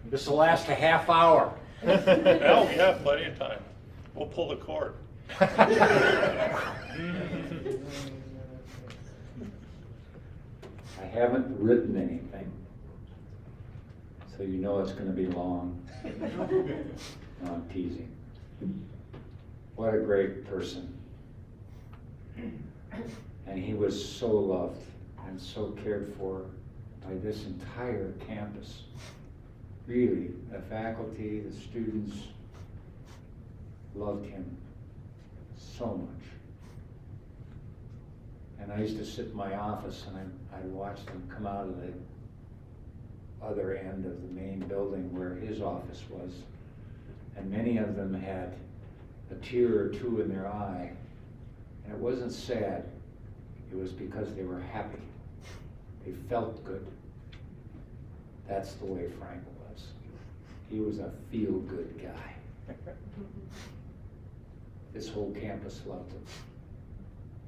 This will last a half hour. Oh, yeah, plenty of time. We'll pull the cord. I haven't written anything, so you know it's going to be long. No, I'm teasing. What a great person. And he was so loved and so cared for by this entire campus. Really, the faculty, the students loved him so much. And I used to sit in my office and I watched them come out of the other end of the main building where his office was. And many of them had a tear or two in their eye. And it wasn't sad, it was because they were happy. They felt good. That's the way Frank was. He was a feel-good guy. This whole campus loved him.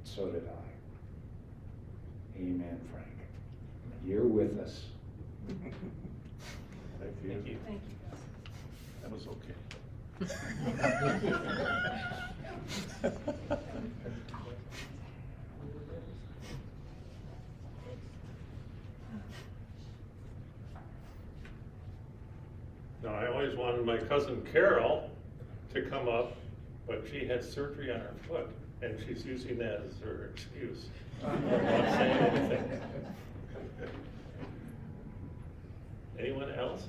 So did I. Amen, Frank. You're with us. Thank you. Thank you. Thank you. That was okay. Now, I always wanted my cousin Carol to come up, but she had surgery on her foot, and she's using that as her excuse. I'm not saying anything. Anyone else?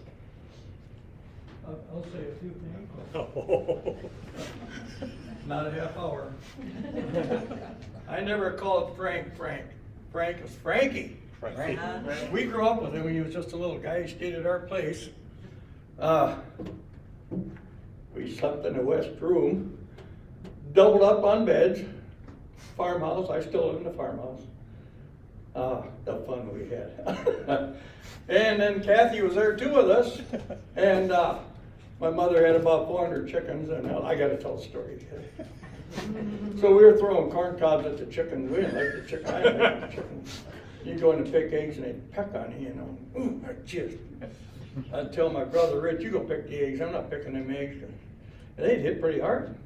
I'll say a few things. Oh. Not a half hour. I never called Frank Frank. Frank is Frankie. Frankie. We grew up with him when he was just a little guy. He stayed at our place. We slept in the west room, doubled up on beds. Farmhouse. I still live in the farmhouse. The fun we had. And then Kathy was there too with us. And my mother had about 400 chickens, and I got to tell the story. So we were throwing corn cobs at the chickens. We didn't like the chicken. I didn't like the chickens. You go in to pick eggs, and they'd peck on you, you know. Ooh, I just. I'd tell my brother Rich, you go pick the eggs. I'm not picking them eggs. And they'd hit pretty hard.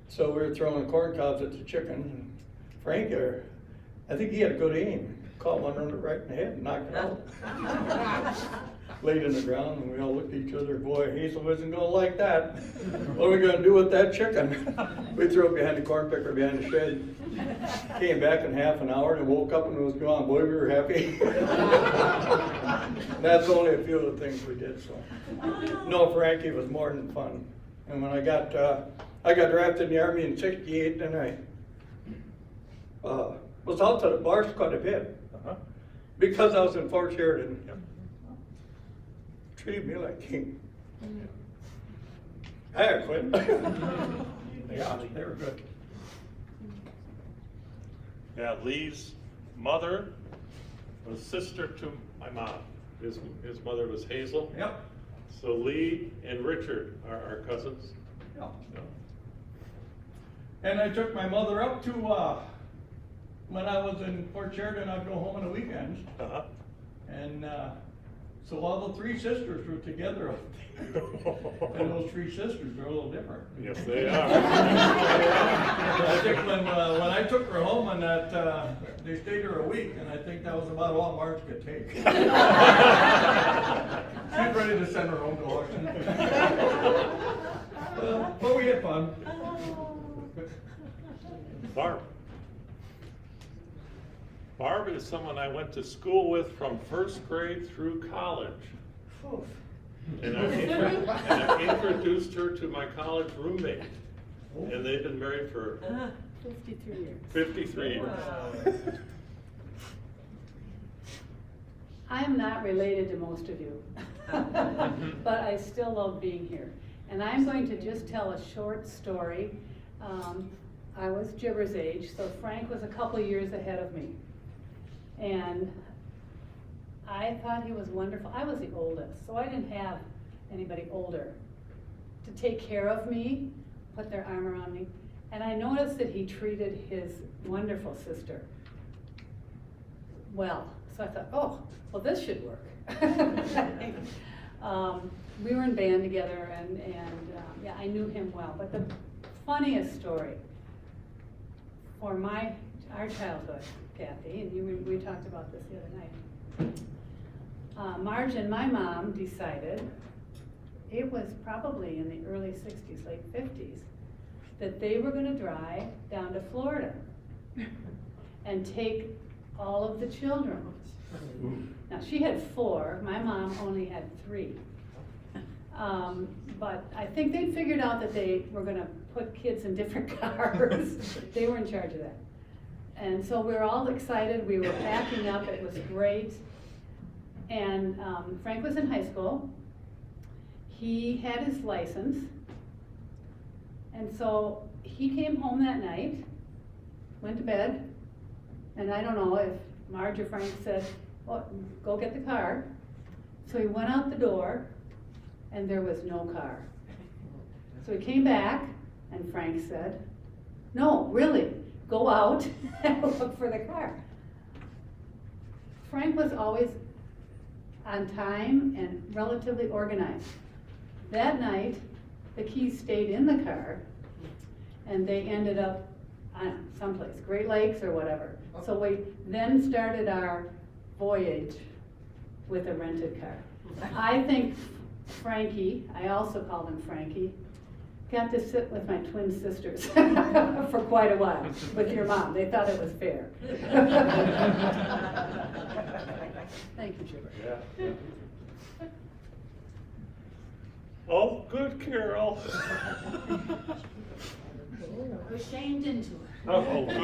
So we were throwing the corn cobs at the chickens. And Frank, I think he had a good aim. Caught one right in the head and knocked it out. Laid in the ground, and we all looked at each other. Boy, Hazel isn't going to like that. What are we going to do with that chicken? We threw it behind the corn picker behind the shed. Came back in half an hour and woke up and it was gone. Boy, we were happy. That's only a few of the things we did. So, no, Frankie was more than fun. And when I got drafted in the Army in '68, then I was out to the Barth quite a bit. Because I was in Fort Sheridan. Yep. Treated me like king. I had quit. Yeah, they were good. Yeah, Lee's mother was sister to my mom. His mother was Hazel. Yep. So Lee and Richard are our cousins. Yep. And I took my mother up to, when I was in Fort Sheridan, I'd go home on the weekends. Uh-huh. And so all the three sisters were together. And those three sisters are a little different. Yes, they are. I think when I took her home and that, they stayed there a week, and I think that was about all Marge could take. She's ready to send her home to Washington. But we had fun. Barb is someone I went to school with from first grade through college. And I introduced her to my college roommate. And they've been married for 53 years. 53 years. Wow. I'm not related to most of you, but I still love being here. And I'm going to just tell a short story. I was Gibber's age, so Frank was a couple years ahead of me. And I thought he was wonderful. I was the oldest, so I didn't have anybody older to take care of me, put their arm around me. And I noticed that he treated his wonderful sister well. So I thought, oh, well, this should work. We were in band together, and yeah, I knew him well. But the funniest story for our childhood, Kathy, and we talked about this the other night. Marge and my mom decided, it was probably in the early 60s, late 50s, that they were going to drive down to Florida and take all of the children. Now, she had 4, my mom only had 3. But I think they figured out that they were going to put kids in different cars. They were in charge of that. And so we were all excited. We were packing up. It was great. And Frank was in high school. He had his license. And so he came home that night, went to bed, and I don't know if Marge or Frank said, well, go get the car. So he went out the door, and there was no car. So he came back, and Frank said, no, really, go out and look for the car. Frank was always on time and relatively organized. That night, the keys stayed in the car, and they ended up on someplace, Great Lakes or whatever. So we then started our voyage with a rented car. I think Frankie, I also called him Frankie, got to sit with my twin sisters for quite a while with your mom. They thought it was fair. Thank you, Chipper. Yeah. Oh, good, Carol. We're shamed into it. Oh, good. Do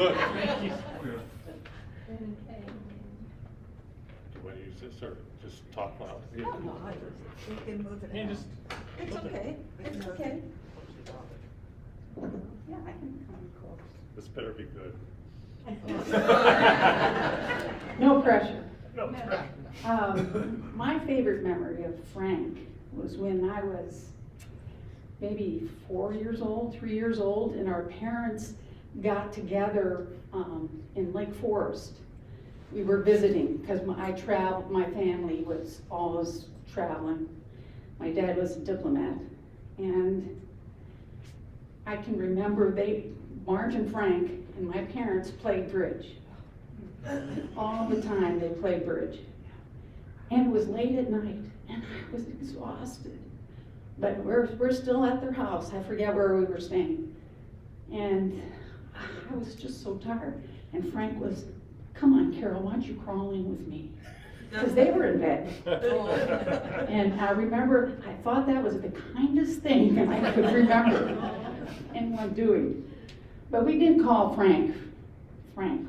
you want to use this or just talk loud? No, we can move it around. It's okay, it's okay. Yeah, I can come close. This better be good. No pressure. No pressure. My favorite memory of Frank was when I was maybe 4 years old, 3 years old, and our parents got together in Lake Forest. We were visiting because my family was always traveling. My dad was a diplomat, and I can remember Marge and Frank and my parents played bridge. All the time they played bridge. And it was late at night, and I was exhausted. But we're still at their house. I forget where we were staying. And I was just so tired. And Frank was, come on, Carol, why don't you crawl in with me? Because they were in bed. And I remember, I thought that was the kindest thing I could remember anyone doing. But we didn't call Frank.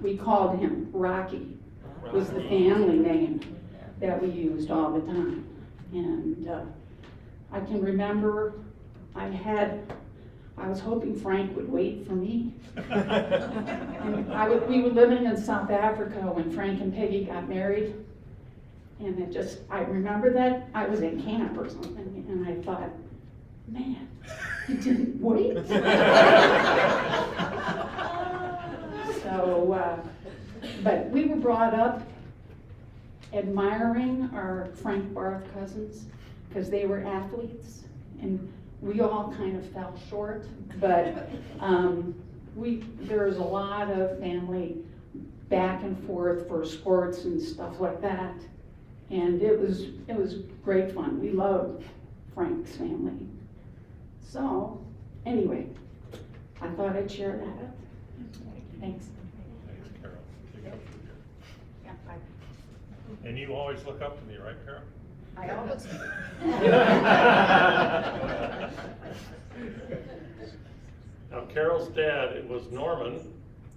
We called him Rocky. It was the family name that we used all the time. And I can remember I was hoping Frank would wait for me. And we were living in South Africa when Frank and Peggy got married. And I remember that I was in camp or something, and I thought, man, he didn't wait. So, but we were brought up admiring our Frank Barth cousins because they were athletes, and we all kind of fell short. But there was a lot of family back and forth for sports and stuff like that, and it was great fun. We loved Frank's family. So anyway, I thought I'd share that. Thanks. Thanks, Carol. You come through here. Yeah, bye. And you always look up to me, right, Carol? I almost. Now, Carol's dad, it was Norman,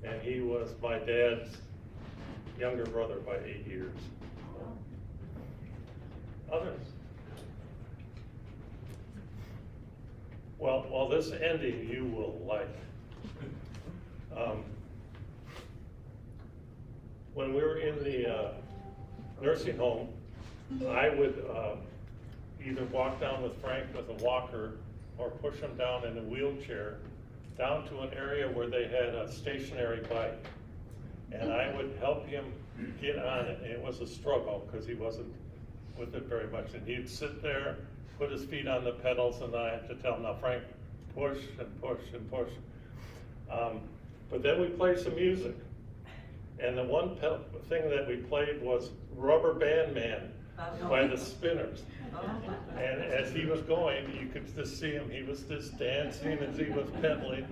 and he was my dad's younger brother by 8 years. Others? Well, this ending you will like. When we were in the nursing home, I would either walk down with Frank with a walker or push him down in a wheelchair down to an area where they had a stationary bike. And I would help him get on it, and it was a struggle because he wasn't with it very much. And he'd sit there, put his feet on the pedals, and I had to tell him, now Frank, push and push and push. But then we played some music. And the one thing that we played was Rubber Band Man by the Spinners. And as he was going, you could just see him. He was just dancing as he was pedaling.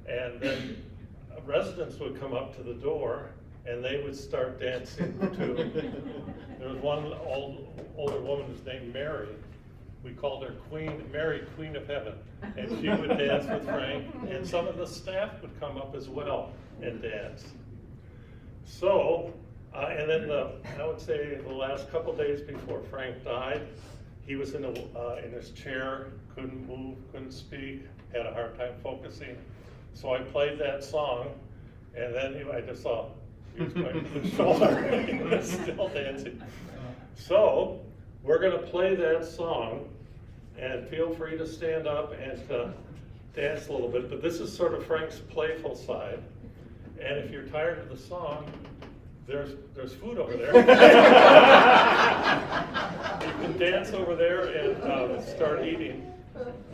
And then residents would come up to the door and they would start dancing too. There was one older woman who's named Mary. We called her Mary, Queen of Heaven. And she would dance with Frank. And some of the staff would come up as well and dance. So, and then I would say the last couple days before Frank died, he was in his chair, couldn't move, couldn't speak, had a hard time focusing. So I played that song, and then I just saw he was going to the shoulder. He was still dancing. So we're going to play that song, and feel free to stand up and dance a little bit. But this is sort of Frank's playful side. And if you're tired of the song, there's food over there. You can dance over there and start eating.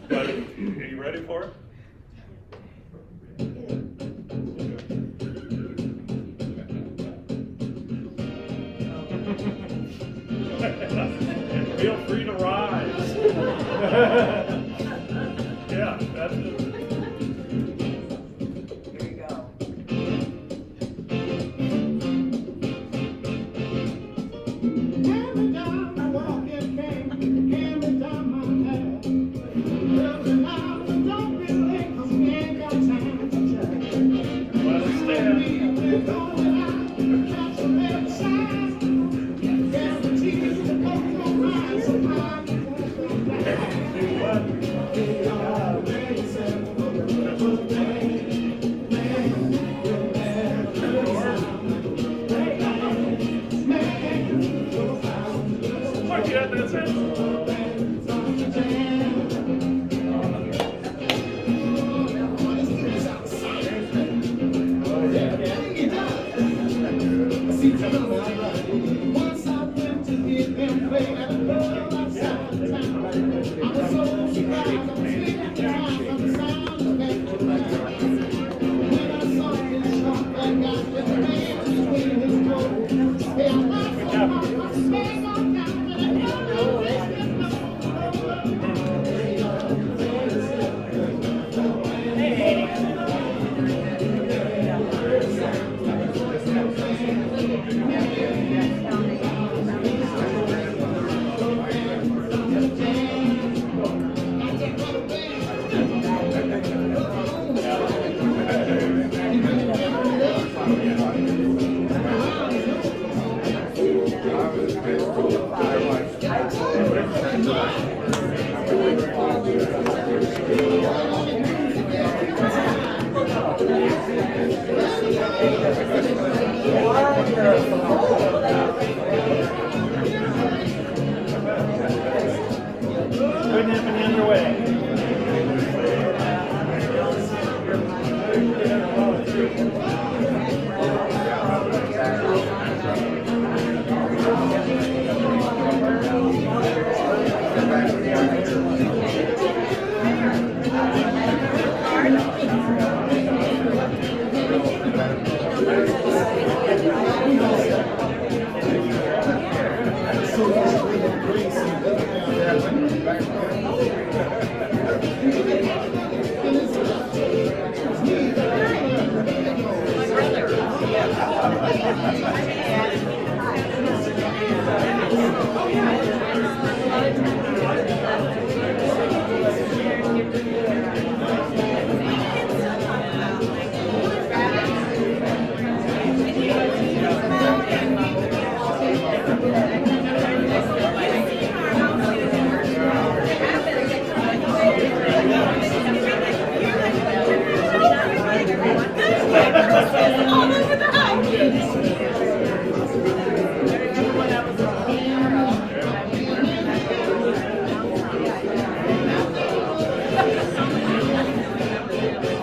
But are you ready for it? And feel free to rise. Yeah, that's it.